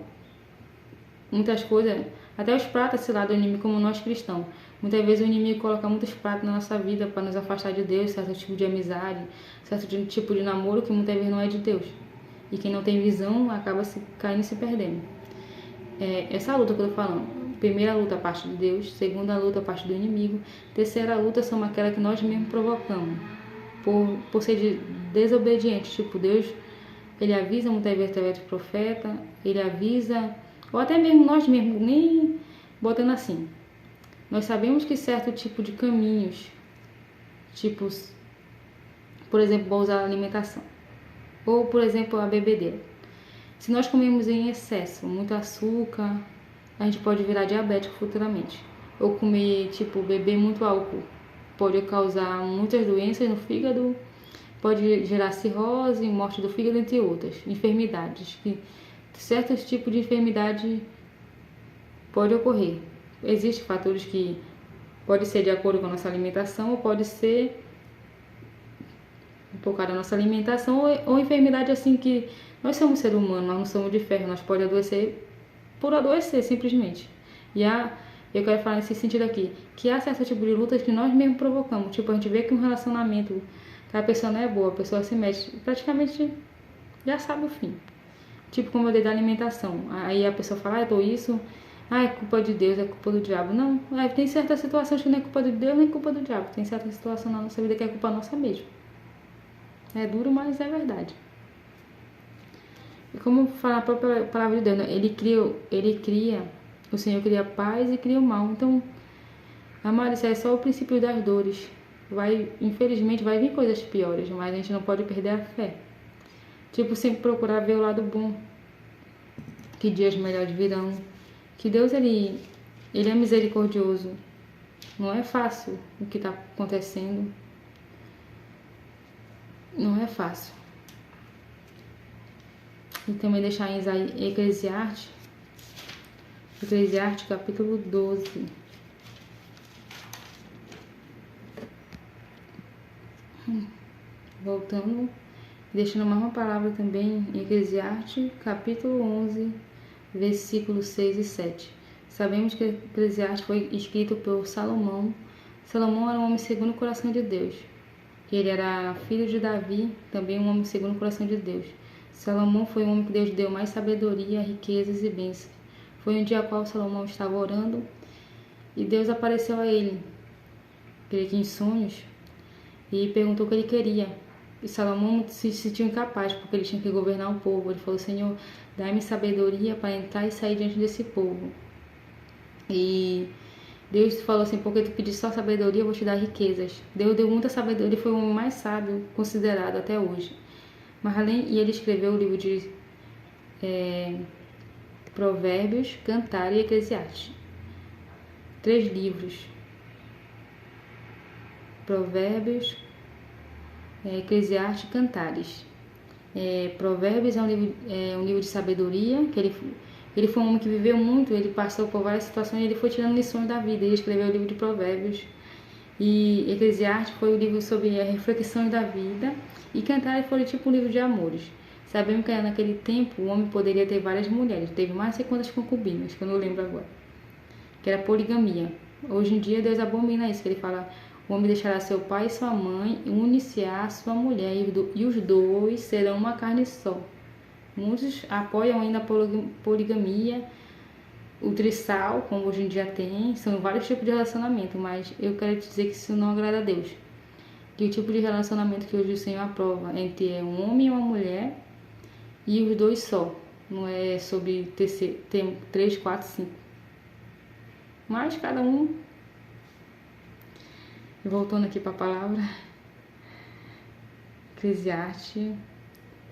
muitas coisas, até os pratos, sei lá, do inimigo, como nós cristãos. Muitas vezes o inimigo coloca muitos pratos na nossa vida para nos afastar de Deus, certo tipo de amizade, certo tipo de namoro que muitas vezes não é de Deus. E quem não tem visão acaba caindo e se perdendo. Essa luta que eu tô falando, primeira luta a parte de Deus, segunda luta a parte do inimigo, terceira luta são aquelas que nós mesmos provocamos, por ser desobedientes. Tipo, Deus, ele avisa muitas vezes através do profeta, ele avisa, ou até mesmo nós mesmos, nem botando assim. Nós sabemos que certo tipo de caminhos, tipos, por exemplo, vou usar a alimentação, ou por exemplo a bebedeira. Se nós comemos em excesso, muito açúcar, a gente pode virar diabético futuramente. Ou beber muito álcool, pode causar muitas doenças no fígado, pode gerar cirrose, morte do fígado, entre outras enfermidades. Certos tipos de enfermidade pode ocorrer. Existem fatores que pode ser de acordo com a nossa alimentação, ou pode ser por causa da nossa alimentação, ou enfermidade assim que nós somos seres humanos, nós não somos de ferro, nós podemos adoecer por adoecer, simplesmente. Eu quero falar nesse sentido aqui, que há certo tipo de lutas que nós mesmos provocamos. Tipo, a gente vê que um relacionamento, que a pessoa não é boa, a pessoa se mete, praticamente já sabe o fim. Tipo, como eu dei da alimentação. Aí a pessoa fala, eu tô isso, é culpa de Deus, é culpa do diabo. Não, tem certas situações que não é culpa de Deus nem culpa do diabo. Tem certas situações na nossa vida que é culpa nossa mesmo. É duro, mas é verdade. E como fala a própria palavra de Deus, né? O Senhor cria a paz e cria o mal. Então, amado, isso é só o princípio das dores. Infelizmente, vai vir coisas piores, mas a gente não pode perder a fé. Tipo, sempre procurar ver o lado bom. Que dias melhores virão. Que Deus, ele é misericordioso. Não é fácil o que está acontecendo. Não é fácil. E também deixar em Eclesiastes capítulo 12. Voltando, deixando mais uma palavra também em Eclesiastes capítulo 11, versículos 6 e 7. Sabemos que Eclesiastes foi escrito por Salomão. Salomão era um homem segundo o coração de Deus. Ele era filho de Davi, também um homem segundo o coração de Deus. Salomão foi um homem que Deus deu mais sabedoria, riquezas e bênçãos. Foi um dia ao qual Salomão estava orando e Deus apareceu a ele, em sonhos, e perguntou o que ele queria. E Salomão se sentiu incapaz, porque ele tinha que governar o povo. Ele falou, Senhor, dá-me sabedoria para entrar e sair diante desse povo. E Deus falou assim, porque tu pediste só sabedoria, eu vou te dar riquezas. Deus deu muita sabedoria, ele foi o homem mais sábio considerado até hoje. Mas e ele escreveu o livro de Provérbios, Cantar e Eclesiastes. 3 livros. Provérbios, Eclesiastes, Cantares. Provérbios é um livro de sabedoria, que ele foi um homem que viveu muito, ele passou por várias situações e ele foi tirando lições da vida. Ele escreveu o livro de Provérbios. E Eclesiastes foi o livro sobre a reflexão da vida. E Cantares foi tipo um livro de amores. Sabemos que naquele tempo o homem poderia ter várias mulheres. Teve mais de quantas concubinas, que eu não lembro agora. Que era poligamia. Hoje em dia Deus abomina isso, que ele fala, o homem deixará seu pai e sua mãe, unir-se-á a sua mulher, e os dois serão uma carne só. Muitos apoiam ainda a poligamia, o trisal, como hoje em dia tem, são vários tipos de relacionamento, mas eu quero te dizer que isso não agrada a Deus. Que o tipo de relacionamento que hoje o Senhor aprova entre um homem e uma mulher e os dois só. Não é sobre ter 3, 4, 5. Mas cada um. Voltando aqui para a palavra. Eclesiastes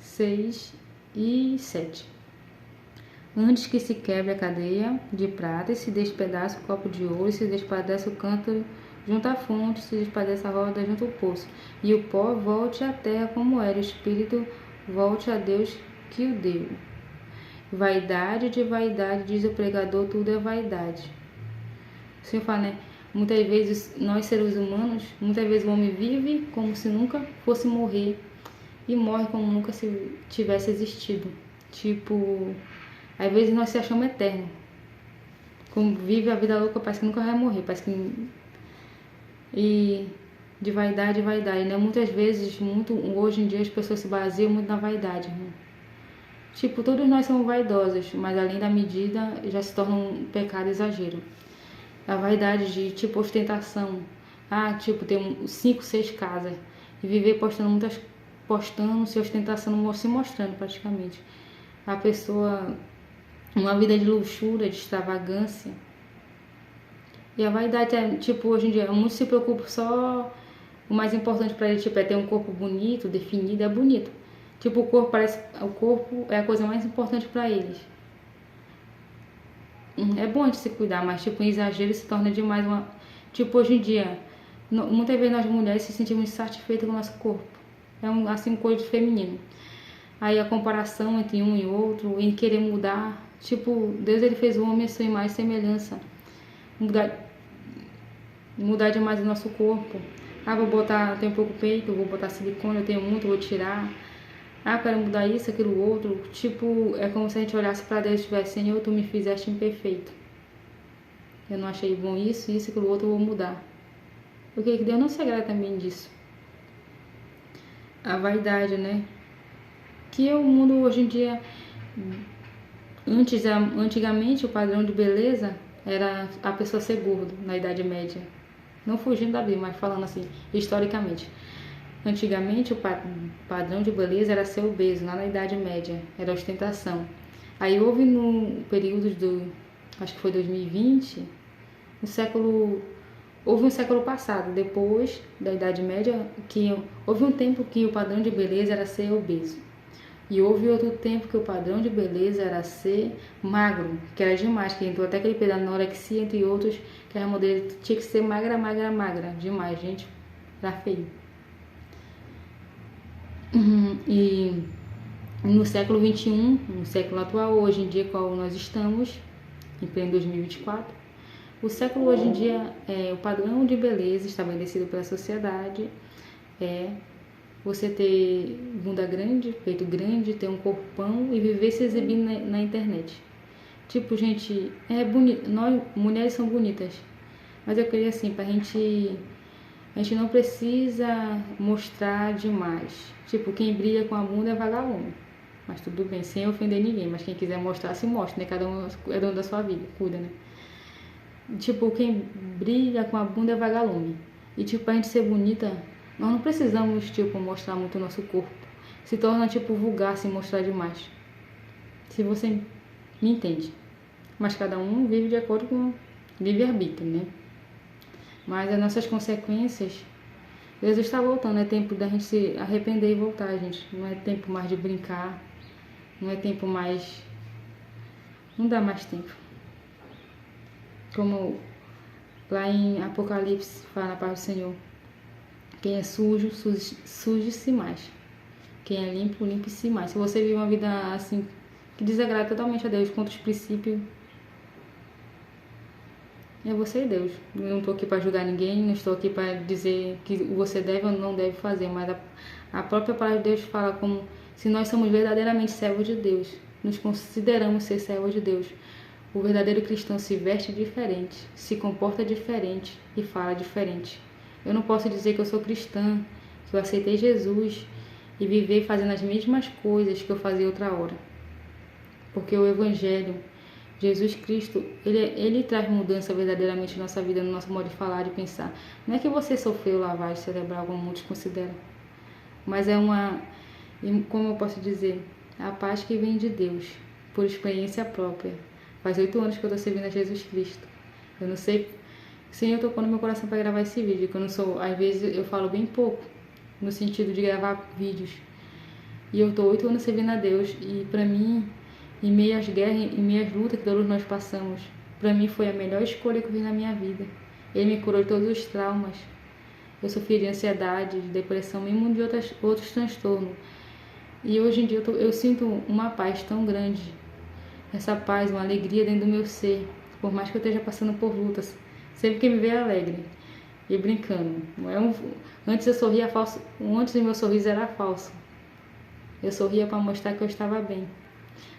6 e 7. Antes que se quebre a cadeia de prata e se despedace o copo de ouro, e se despedace o canto junto à fonte, se despedace a roda junto ao poço, e o pó volte à terra como era, o espírito volte a Deus que o deu. Vaidade de vaidade, diz o pregador, tudo é vaidade. O Senhor fala, né? Muitas vezes nós seres humanos, muitas vezes o homem vive como se nunca fosse morrer e morre como nunca se tivesse existido. Tipo, às vezes nós se achamos eternos. Como vive a vida louca, parece que nunca vai morrer, parece que... E de vaidade, né? Muitas vezes, hoje em dia as pessoas se baseiam muito na vaidade, né? Tipo, todos nós somos vaidosos, mas além da medida já se torna um pecado exagero. A vaidade de, tipo, ostentação. Tipo, ter 5, 6 casas e viver postando, se ostentação, se mostrando praticamente. A pessoa, uma vida de luxúria, de extravagância. E a vaidade é, tipo, hoje em dia, muitos se preocupam só... O mais importante para ele, tipo, é ter um corpo bonito, definido, é bonito. Tipo, o corpo é a coisa mais importante para eles. É bom a gente se cuidar, mas, tipo, em exagero se torna demais uma... Tipo, hoje em dia, muitas vezes nós mulheres se sentimos insatisfeitas com o nosso corpo. É assim, coisa de feminino. Aí a comparação entre um e outro, em querer mudar. Tipo, Deus, ele fez o homem a sua imagem e semelhança. Mudar demais o nosso corpo. Vou botar, eu tenho pouco peito, vou botar silicone, eu tenho muito, vou tirar. eu quero mudar isso, aquilo, outro. Tipo, é como se a gente olhasse para Deus e tivesse, Senhor, tu me fizeste imperfeito. Eu não achei bom isso, aquilo, outro, eu vou mudar. Porque Deus não se agrada também disso. A vaidade, né? Que o mundo hoje em dia, antigamente o padrão de beleza era a pessoa ser gordo na Idade Média. Não fugindo da Bíblia, mas falando assim, historicamente. Antigamente o padrão de beleza era ser obeso, lá na Idade Média, era ostentação. Aí houve no período acho que foi 2020, houve um século passado, depois da Idade Média, que houve um tempo que o padrão de beleza era ser obeso. E houve outro tempo que o padrão de beleza era ser magro, que era demais, que entrou até aquele pedaço de anorexia, entre outros, que a modelo tinha que ser magra, demais, gente, era feio. E no século XXI, no século atual, hoje em dia, qual nós estamos, em pleno 2024, o século hoje em dia, o padrão de beleza estabelecido pela sociedade é você ter bunda grande, peito grande, ter um corpão e viver se exibindo na internet. Tipo, gente, é bonito, nós mulheres são bonitas, mas eu queria assim, a gente não precisa mostrar demais. Tipo, quem brilha com a bunda é vagalume. Mas tudo bem, sem ofender ninguém. Mas quem quiser mostrar, se mostra, né? Cada um é dono da sua vida, cuida, né? Tipo, quem brilha com a bunda é vagalume. E tipo, pra gente ser bonita, nós não precisamos, tipo, mostrar muito o nosso corpo. Se torna, tipo, vulgar se mostrar demais. Se você me entende. Mas cada um vive de acordo com livre-arbítrio, né? Mas as nossas consequências, Jesus está voltando, é tempo da gente se arrepender e voltar, gente. Não é tempo mais de brincar, não é tempo mais... Não dá mais tempo. Como lá em Apocalipse fala na palavra do Senhor, quem é sujo, suje-se mais. Quem é limpo, limpe-se mais. Se você vive uma vida assim, que desagrada totalmente a Deus, contra os princípios, é você e Deus. Eu não estou aqui para julgar ninguém, não estou aqui para dizer que você deve ou não deve fazer, mas a própria palavra de Deus fala como se nós somos verdadeiramente servos de Deus, nos consideramos ser servos de Deus. O verdadeiro cristão se veste diferente, se comporta diferente e fala diferente. Eu não posso dizer que eu sou cristã, que eu aceitei Jesus e viver fazendo as mesmas coisas que eu fazia outra hora. Porque o Evangelho, Jesus Cristo, ele traz mudança verdadeiramente na nossa vida, no nosso modo de falar, de pensar. Não é que você sofreu lavagem cerebral, como muitos consideram, mas é como eu posso dizer, a paz que vem de Deus, por experiência própria. Faz 8 anos que eu estou servindo a Jesus Cristo. Eu não sei, Senhor tocou no meu coração para gravar esse vídeo, que eu não sou, às vezes eu falo bem pouco, no sentido de gravar vídeos. E eu estou 8 anos servindo a Deus, e para mim, em meio às guerras, em meio às lutas que todos nós passamos, para mim foi a melhor escolha que eu fiz na minha vida. Ele me curou de todos os traumas. Eu sofri de ansiedade, de depressão, mesmo de outros transtornos. E hoje em dia eu sinto uma paz tão grande. Essa paz, uma alegria dentro do meu ser. Por mais que eu esteja passando por lutas, sempre que me vê alegre e brincando. Antes eu sorria falso, antes o meu sorriso era falso. Eu sorria para mostrar que eu estava bem.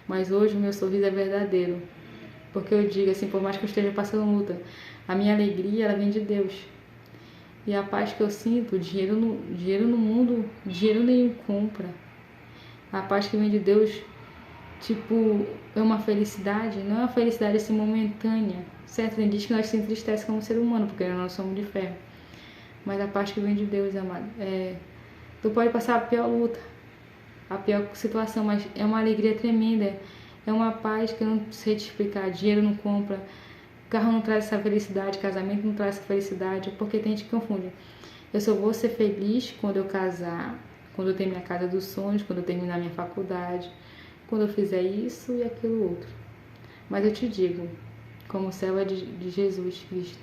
Mas hoje o meu sorriso é verdadeiro. Porque eu digo assim, por mais que eu esteja passando luta, a minha alegria, ela vem de Deus. E a paz que eu sinto, dinheiro no mundo, dinheiro nenhum compra. A paz que vem de Deus, tipo, é uma felicidade, não é uma felicidade assim momentânea. Certo? Tem diz que nós se entristecemos como ser humano, porque nós não somos de ferro. Mas a paz que vem de Deus, amado, tu pode passar a pior luta, a pior situação, mas é uma alegria tremenda, é uma paz que eu não sei te explicar. Dinheiro não compra, carro não traz essa felicidade, casamento não traz essa felicidade, porque tem gente que confunde. Eu só vou ser feliz quando eu casar, quando eu ter minha casa dos sonhos, quando eu terminar minha faculdade, quando eu fizer isso e aquilo outro. Mas eu te digo, como serva de Jesus Cristo,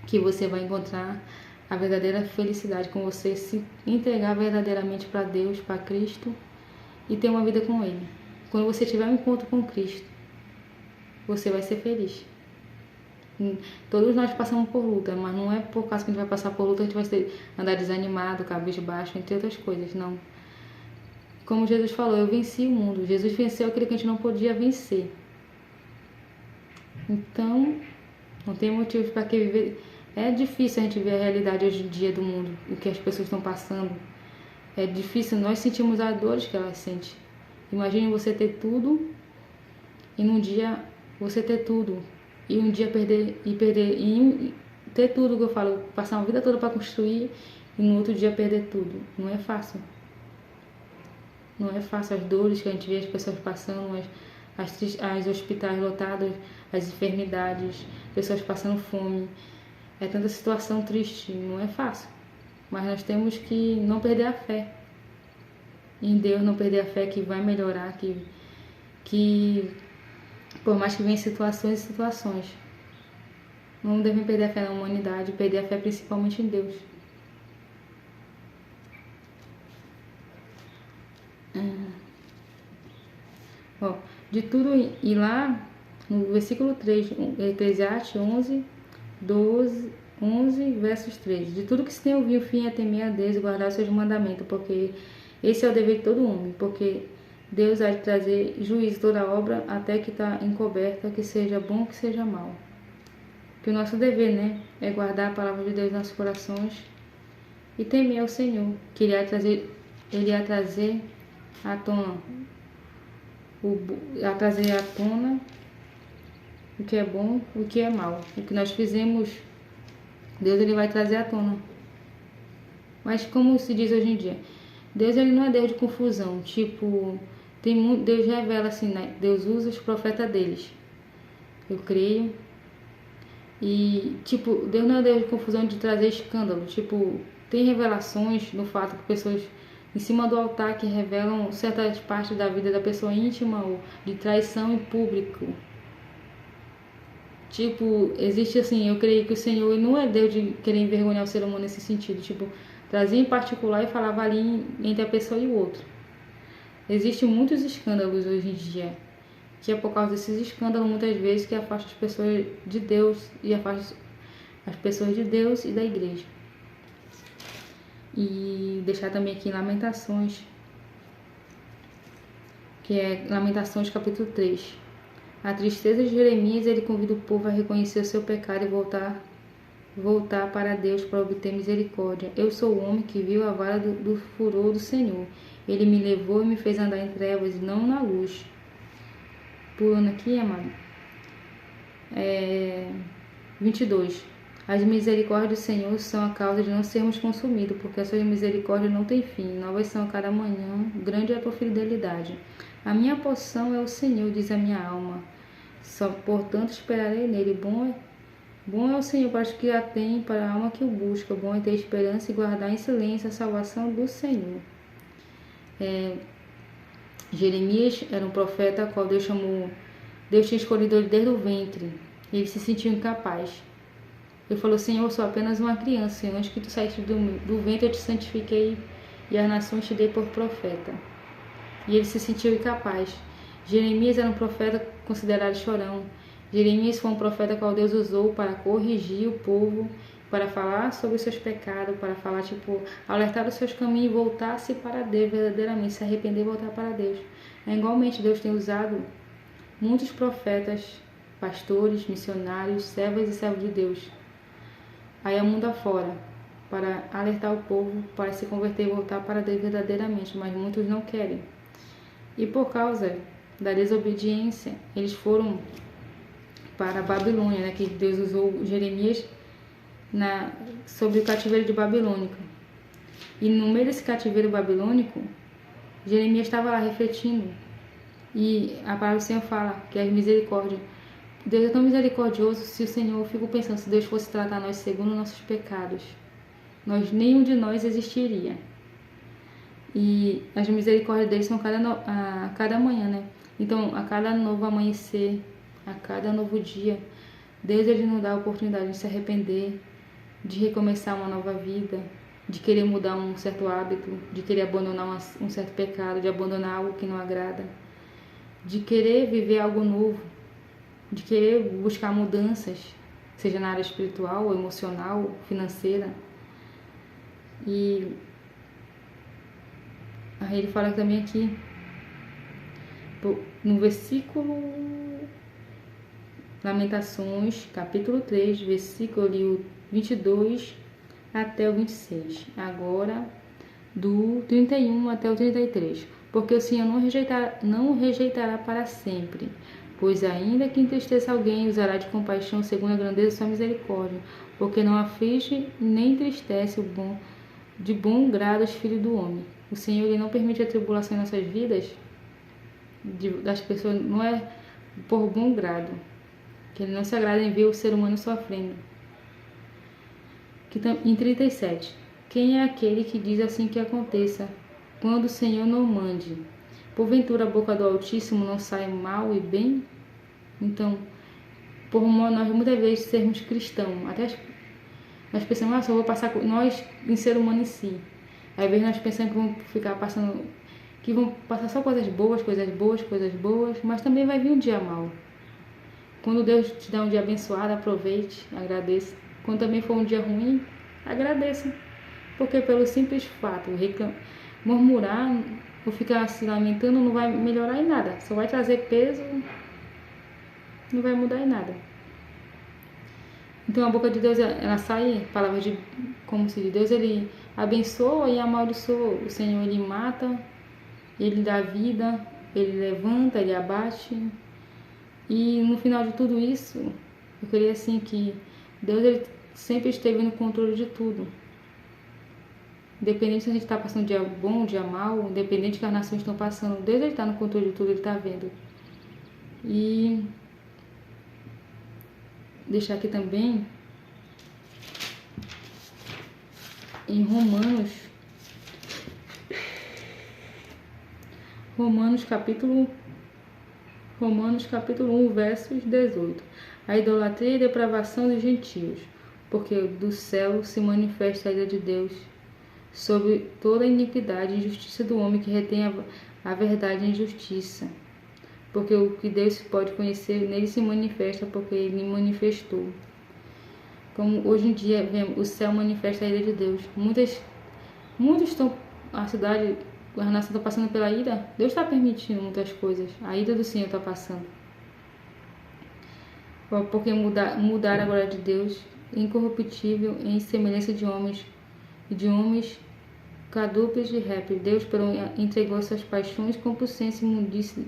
que você vai encontrar a verdadeira felicidade com você se entregar verdadeiramente para Deus, para Cristo e ter uma vida com Ele. Quando você tiver um encontro com Cristo, você vai ser feliz. Todos nós passamos por luta, mas não é por causa que a gente vai passar por luta, a gente vai andar desanimado, cabisbaixo, entre outras coisas, não. como Jesus falou, eu venci o mundo. Jesus venceu aquilo que a gente não podia vencer. Então, não tem motivo para que viver. É difícil a gente ver a realidade hoje em dia do mundo, o que as pessoas estão passando. É difícil, nós sentimos as dores que elas sentem. Imagine você ter tudo e num dia você ter tudo e um dia perder e ter tudo que eu falo, passar uma vida toda para construir e no outro dia perder tudo. Não é fácil. Não é fácil as dores que a gente vê as pessoas passando, as hospitais lotados, as enfermidades, pessoas passando fome. É tanta situação triste, não é fácil. Mas nós temos que não perder a fé em Deus, não perder a fé que vai melhorar, que por mais que venham situações e situações, não devem perder a fé na humanidade, perder a fé principalmente em Deus. Ó, de tudo, e lá no versículo 3, Eclesiastes 11, versos 3. De tudo que se tem ouvido, o fim é temer a Deus e guardar os seus mandamentos, porque esse é o dever de todo homem, porque Deus há de trazer juízo toda obra, até que está encoberta, que seja bom, que seja mal. Que o nosso dever, né, é guardar a palavra de Deus nos nossos corações e temer ao Senhor, que Ele ia trazer à tona o que é bom, o que é mal. O que nós fizemos, Deus ele vai trazer à tona. Mas como se diz hoje em dia, Deus ele não é Deus de confusão. Tipo, Deus revela assim, né? Deus usa os profetas deles. Eu creio. E, tipo, Deus não é Deus de confusão de trazer escândalo. Tipo, tem revelações no fato que pessoas em cima do altar que revelam certas partes da vida da pessoa íntima ou de traição em público. Tipo, existe assim, eu creio que o Senhor não é Deus de querer envergonhar o ser humano nesse sentido. Tipo, trazia em particular e falava ali entre a pessoa e o outro. Existem muitos escândalos hoje em dia, que é por causa desses escândalos muitas vezes que afasta as pessoas de Deus e afasta as pessoas de Deus e da igreja. E deixar também aqui Lamentações, que é Lamentações capítulo 3. A tristeza de Jeremias, ele convida o povo a reconhecer o seu pecado e voltar para Deus para obter misericórdia. Eu sou o homem que viu a vara do furor do Senhor. Ele me levou e me fez andar em trevas e não na luz. Pulando aqui, amado. 22. As misericórdias do Senhor são a causa de não sermos consumidos, porque as suas misericórdias não têm fim. Novas são a cada manhã, grande é a tua fidelidade. A minha porção é o Senhor, diz a minha alma. Só, portanto, esperarei nele. Bom é o Senhor para os que a têm, para a alma que o busca. Bom é ter esperança e guardar em silêncio a salvação do Senhor. Jeremias era um profeta a qual Deus chamou. Deus tinha escolhido ele desde o ventre. Ele se sentiu incapaz. Ele falou: Senhor, eu sou apenas uma criança. Senhor, antes que tu saíste do ventre, eu te santifiquei e as nações te dei por profeta. E ele se sentiu incapaz. Jeremias era um profeta considerado chorão. Jeremias foi um profeta qual Deus usou para corrigir o povo, para falar sobre os seus pecados, para falar, alertar os seus caminhos e voltar-se para Deus verdadeiramente, se arrepender e voltar para Deus. Igualmente, Deus tem usado muitos profetas, pastores, missionários, servas e servos de Deus, aí a mundo afora, para alertar o povo, para se converter e voltar para Deus verdadeiramente, mas muitos não querem. E por causa da desobediência, eles foram para a Babilônia, né, que Deus usou Jeremias sobre o cativeiro de Babilônica. E no meio desse cativeiro babilônico, Jeremias estava lá refletindo. E a palavra do Senhor fala que as misericórdias. Deus é tão misericordioso. Se o Senhor, eu fico pensando, se Deus fosse tratar nós segundo nossos pecados, nenhum de nós existiria. E as misericórdias dele são a cada manhã, né? Então, a cada novo amanhecer, a cada novo dia, Deus ele nos dá a oportunidade de se arrepender, de recomeçar uma nova vida, de querer mudar um certo hábito, de querer abandonar um certo pecado, de abandonar algo que não agrada, de querer viver algo novo, de querer buscar mudanças, seja na área espiritual, emocional, financeira. E Aí ele fala também aqui, no versículo Lamentações, capítulo 3, versículo 22 até o 26. Agora, do 31 até o 33. Porque o Senhor não rejeitará para sempre, pois ainda que entristeça alguém, usará de compaixão segundo a grandeza de sua misericórdia, porque não aflige nem entristece de bom grado os filhos do homem. O Senhor ele não permite a tribulação em nossas vidas, das pessoas, não é por bom grado, que ele não se agrada em ver o ser humano sofrendo. Em 37, quem é aquele que diz assim que aconteça, quando o Senhor não mande? Porventura a boca do Altíssimo não sai mal e bem? Então, por nós muitas vezes sermos cristãos, até nós pensamos, só vou passar, nós em ser humano em si, às vezes nós pensamos que vamos ficar passando, que vão passar só coisas boas, mas também vai vir um dia mau. Quando Deus te dá um dia abençoado, aproveite, agradeça. Quando também for um dia ruim, agradeça. Porque pelo simples fato, murmurar ou ficar se lamentando não vai melhorar em nada. Só vai trazer peso, não vai mudar em nada. Então a boca de Deus, ela sai, palavras de, como se de Deus, ele abençoa e amaldiçoa. O Senhor, ele mata, ele dá vida, ele levanta, ele abate. E no final de tudo isso, eu queria assim que Deus ele sempre esteve no controle de tudo. Independente se a gente está passando um dia bom, um dia mau, independente que as nações estão passando, Deus ele está no controle de tudo, ele está vendo. E deixar aqui também em Romanos capítulo 1, versos 18. A idolatria e depravação dos gentios, porque do céu se manifesta a ira de Deus sobre toda a iniquidade e injustiça do homem que retém a verdade e a injustiça. Porque o que Deus pode conhecer, nele se manifesta, porque ele manifestou. Como hoje em dia, vemos, o céu manifesta a ira de Deus. Muitos estão, a cidade, a nação está passando pela ira. Deus está permitindo muitas coisas. A ira do Senhor está passando. Porque mudar a glória de Deus, incorruptível, em semelhança de homens quadrúpedes de répteis. Deus entregou suas paixões, compulsência e imundícia,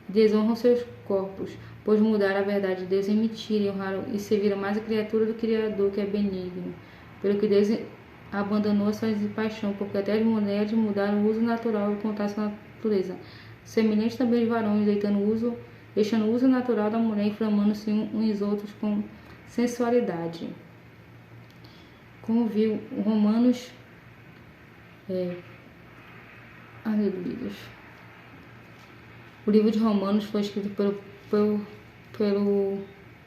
desonram seus corpos, pois mudaram a verdade de Deus em mentira e honraram e serviram mais a criatura do Criador, que é benigno. Pelo que Deus abandonou a sua paixão, porque até as mulheres mudaram o uso natural e contato com a natureza. Semelhante também os varões, deixando o uso natural da mulher, inflamando-se uns outros com sensualidade. Como viu, Romanos, aleluia. O livro de Romanos foi escrito pelo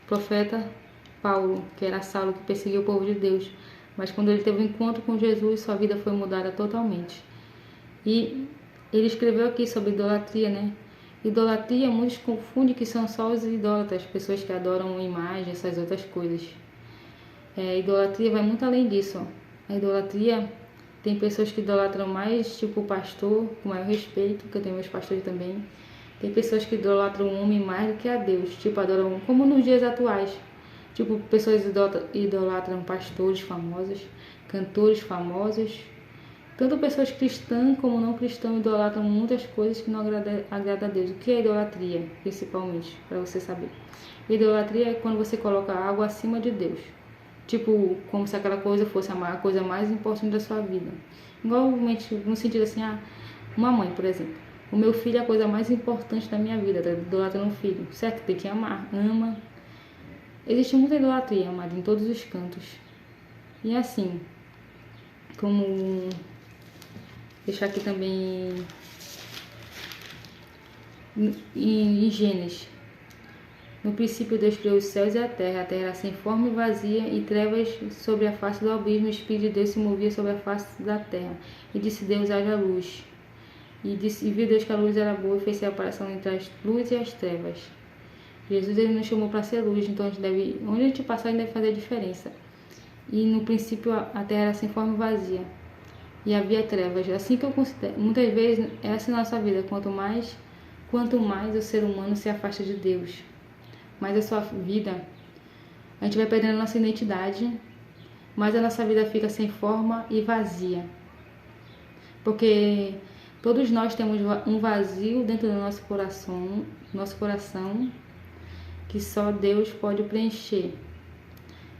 profeta Paulo, que era Saulo, que perseguiu o povo de Deus. Mas quando ele teve um encontro com Jesus, sua vida foi mudada totalmente. E ele escreveu aqui sobre idolatria, né? Idolatria, muitos confundem que são só os idólatras, pessoas que adoram imagens, essas outras coisas. Idolatria vai muito além disso. Ó. A idolatria, tem pessoas que idolatram mais, tipo o pastor, com maior respeito, que eu tenho meus pastores também. Tem pessoas que idolatram o homem mais do que a Deus, tipo adoram, como nos dias atuais. Tipo, pessoas idolatram pastores famosos, cantores famosos. Tanto pessoas cristãs como não cristãs idolatram muitas coisas que não agrada a Deus. O que é idolatria, principalmente, para você saber? Idolatria é quando você coloca algo acima de Deus. Tipo, como se aquela coisa fosse a coisa mais importante da sua vida. Igualmente, no sentido assim, uma mãe, por exemplo. O meu filho é a coisa mais importante da minha vida, tá idolatrando um filho. Certo? Tem que amar. Ama. Existe muita idolatria, amada, em todos os cantos. E assim, como... Deixar aqui também em Gênesis. No princípio Deus criou os céus e a terra era sem forma e vazia, e trevas sobre a face do abismo, o Espírito de Deus se movia sobre a face da terra. E disse Deus, haja luz. E viu Deus que a luz era boa e fez separação entre as luzes e as trevas. Jesus ele nos chamou para ser luz, então onde a gente passar, a gente deve fazer a diferença. E no princípio a terra era sem forma e vazia. e havia trevas. Assim que eu considero, muitas vezes é assim na nossa vida, quanto mais o ser humano se afasta de Deus, mais a sua vida, a gente vai perdendo a nossa identidade, mais a nossa vida fica sem forma e vazia. Porque todos nós temos um vazio dentro do nosso coração, que só Deus pode preencher.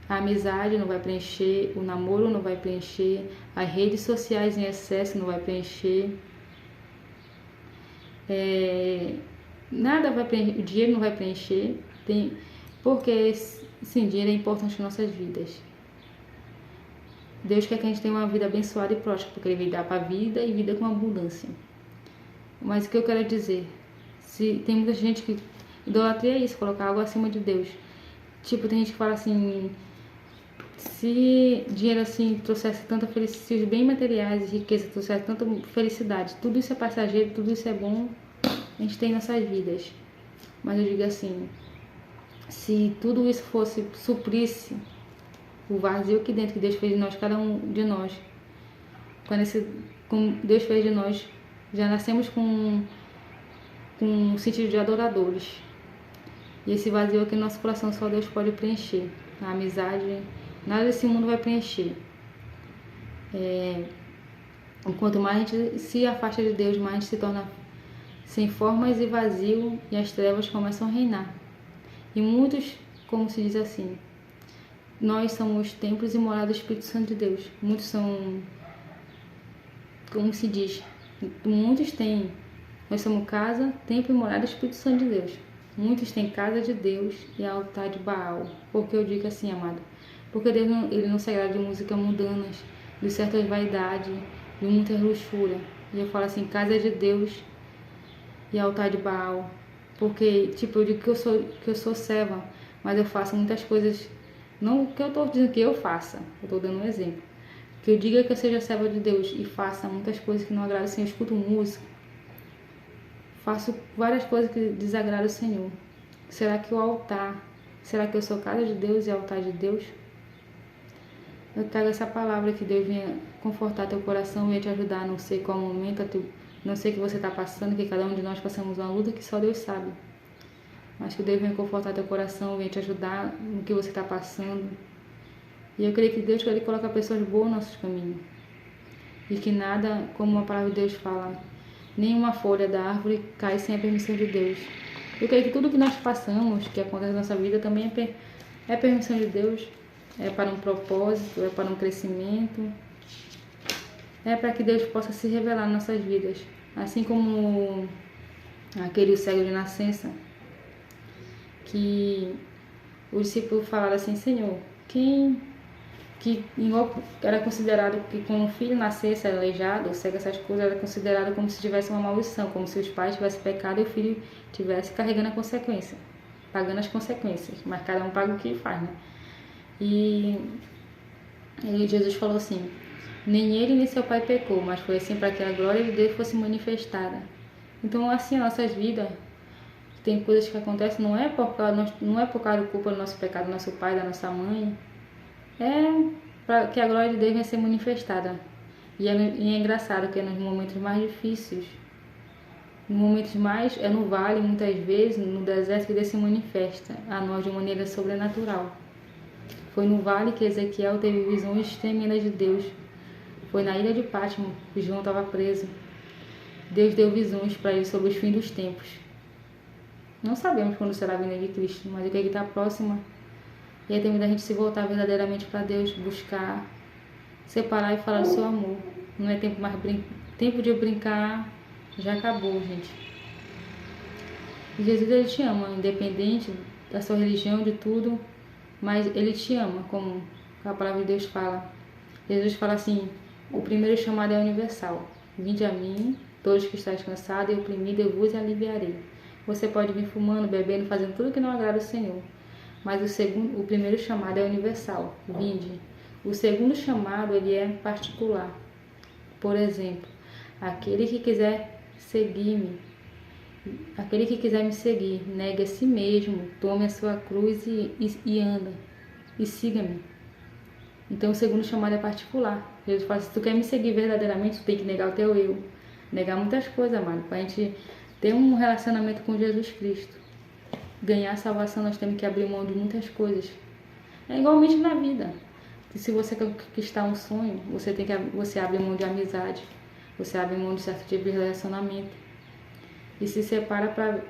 A amizade não vai preencher, o namoro não vai preencher, as redes sociais em excesso não vai preencher, nada vai preencher, o dinheiro não vai preencher, porque sim, dinheiro é importante nas nossas vidas. Deus quer que a gente tenha uma vida abençoada e próspera, porque Ele veio dar para a vida e vida com abundância. Mas o que eu quero dizer, se tem muita gente que idolatria isso, colocar algo acima de Deus. Tipo, tem gente que fala assim, se dinheiro assim trouxesse tanta felicidade, se os bens materiais e riqueza trouxesse tanta felicidade, tudo isso é passageiro, tudo isso é bom, a gente tem nossas vidas. Mas eu digo assim, se tudo isso suprisse o vazio aqui dentro que Deus fez de nós, cada um de nós, como Deus fez de nós, já nascemos com um sentido de adoradores. E esse vazio aqui no nosso coração só Deus pode preencher. A amizade, nada desse mundo vai preencher. Quanto mais a gente se afasta de Deus, mais a gente se torna sem formas e vazio, e as trevas começam a reinar. E muitos, como se diz assim, nós somos templos e morada do Espírito Santo de Deus. Muitos são, como se diz, muitos têm, nós somos casa, templo e morada do Espírito Santo de Deus. Muitos têm casa de Deus e altar de Baal. Porque eu digo assim, amado, porque Deus ele não se agrada de músicas mundanas, de certas vaidades, de muitas luxúria. E eu falo assim, casa de Deus e altar de Baal. Porque, tipo, eu digo que eu sou serva, mas eu faço muitas coisas, não que eu estou dizendo que eu faça, eu estou dando um exemplo. Que eu diga que eu seja serva de Deus e faça muitas coisas que não agradam o Senhor, eu escuto música, faço várias coisas que desagradam o Senhor. Será que o altar, será que eu sou casa de Deus e altar de Deus? Eu trago essa palavra que Deus venha confortar teu coração, venha te ajudar, não sei qual momento, não sei o que você está passando, que cada um de nós passamos uma luta que só Deus sabe. Mas que Deus venha confortar teu coração, venha te ajudar no que você está passando. E eu creio que Deus quer colocar pessoas boas no nosso caminho. E que nada, como a palavra de Deus fala, nenhuma folha da árvore cai sem a permissão de Deus. Eu creio que tudo que nós passamos, que acontece na nossa vida, também é permissão de Deus. É para um propósito, é para um crescimento. É para que Deus possa se revelar nas nossas vidas. Assim como aquele cego de nascença, que os discípulos falaram assim, Senhor, quem que era considerado que quando o filho nascesse aleijado, cego, essas coisas, era considerado como se tivesse uma maldição, como se os pais tivessem pecado e o filho tivesse carregando a consequência, pagando as consequências, mas cada um paga o que faz, né? E Jesus falou assim, nem ele nem seu pai pecou, mas foi assim para que a glória de Deus fosse manifestada. Então assim, nossas vidas, tem coisas que acontecem, não é por causa da culpa do nosso pecado, do nosso pai, da nossa mãe, é para que a glória de Deus venha ser manifestada. E é engraçado que é nos momentos mais difíceis, nos momentos mais, é no vale, muitas vezes, no deserto, que Deus se manifesta a nós de maneira sobrenatural. Foi no vale que Ezequiel teve visões tremendas de Deus. Foi na ilha de Pátimo que João estava preso. Deus deu visões para ele sobre os fins dos tempos. Não sabemos quando será a vinda de Cristo, mas o que está próxima. E é tempo da gente se voltar verdadeiramente para Deus, buscar, separar e falar do seu amor. Não é tempo mais tempo de brincar, já acabou, gente. E Jesus, ele te ama, independente da sua religião, de tudo, mas ele te ama, como a palavra de Deus fala. Jesus fala assim, o primeiro chamado é universal. Vinde a mim, todos que estáis cansados e oprimidos, eu vos aliviarei. Você pode vir fumando, bebendo, fazendo tudo que não agrada ao Senhor. Mas o primeiro chamado é universal, vinde. O segundo chamado, ele é particular. Por exemplo, aquele que quiser seguir-me, aquele que quiser me seguir, negue a si mesmo, tome a sua cruz e anda, e siga-me. Então o segundo chamado é particular. Jesus fala, se tu quer me seguir verdadeiramente, tu tem que negar o teu eu. Negar muitas coisas, amado, para a gente ter um relacionamento com Jesus Cristo. Ganhar a salvação, nós temos que abrir mão de muitas coisas. É igualmente na vida. E se você conquistar um sonho, você abre mão de amizade, você abre mão de certo tipo de relacionamento. E se separa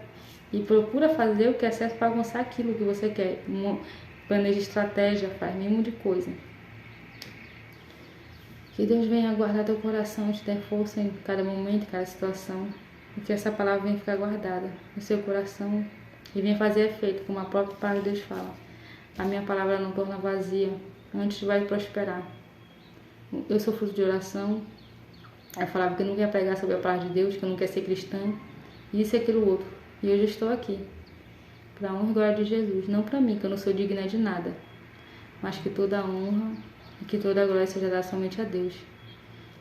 e procura fazer o que é certo para alcançar aquilo que você quer. Planeja estratégia, faz mínimo de coisa. Que Deus venha guardar teu coração, te dê força em cada momento, em cada situação. E que essa palavra venha ficar guardada no seu coração e venha fazer efeito, como a própria palavra de Deus fala. A minha palavra não torna vazia, antes vai prosperar. Eu sou fruto de oração. Eu falava que eu não ia pregar sobre a palavra de Deus, que eu não queria ser cristã, isso e aquilo outro. E hoje eu estou aqui, para a honra e glória de Jesus. Não para mim, que eu não sou digna de nada, mas que toda a honra e que toda a glória seja dada somente a Deus.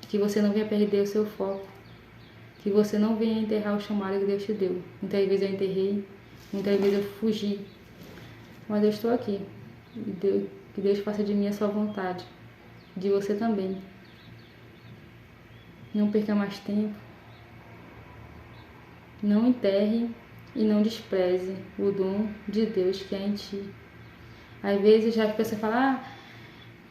Que você não venha perder o seu foco, que você não venha enterrar o chamado que Deus te deu. Muitas vezes eu enterrei, muitas vezes eu fugi, mas eu estou aqui. Que Deus faça de mim a sua vontade, de você também. Não perca mais tempo. Não enterre e não despreze o dom de Deus que é em ti. Às vezes já as pessoas falam,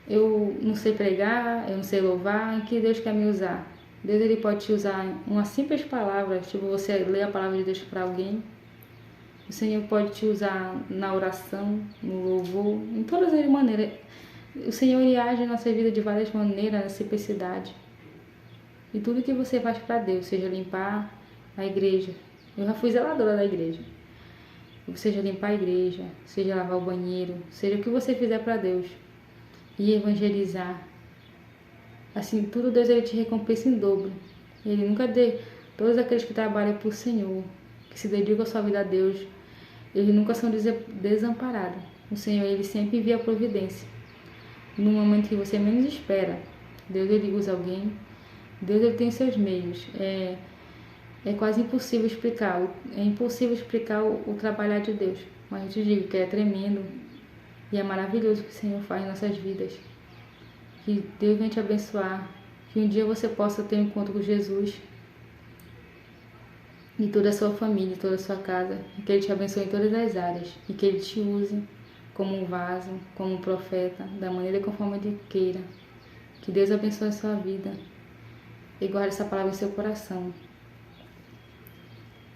eu não sei pregar, eu não sei louvar, em que Deus quer me usar? Deus ele pode te usar uma simples palavra, tipo você lê a palavra de Deus para alguém. O Senhor pode te usar na oração, no louvor, em todas as maneiras. O Senhor ele age na nossa vida de várias maneiras, na simplicidade. E tudo que você faz para Deus, seja limpar a igreja. Eu já fui zeladora da igreja. Seja limpar a igreja, seja lavar o banheiro, seja o que você fizer para Deus. E evangelizar. Assim, tudo Deus ele te recompensa em dobro. Ele nunca dê. Todos aqueles que trabalham por Senhor, que se dedicam a sua vida a Deus, eles nunca são desamparados. O Senhor ele sempre envia a providência. No momento que você menos espera, Deus ele usa alguém. Deus ele tem seus meios. É quase impossível explicar. É impossível explicar o trabalhar de Deus. Mas eu te digo que é tremendo e é maravilhoso o que o Senhor faz em nossas vidas. Que Deus venha te abençoar. Que um dia você possa ter um encontro com Jesus e toda a sua família, toda a sua casa. E que Ele te abençoe em todas as áreas. E que Ele te use como um vaso, como um profeta, da maneira conforme Ele queira. Que Deus abençoe a sua vida. E guarde essa palavra em seu coração.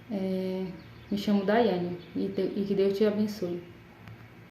Me chamo Daiane e que Deus te abençoe.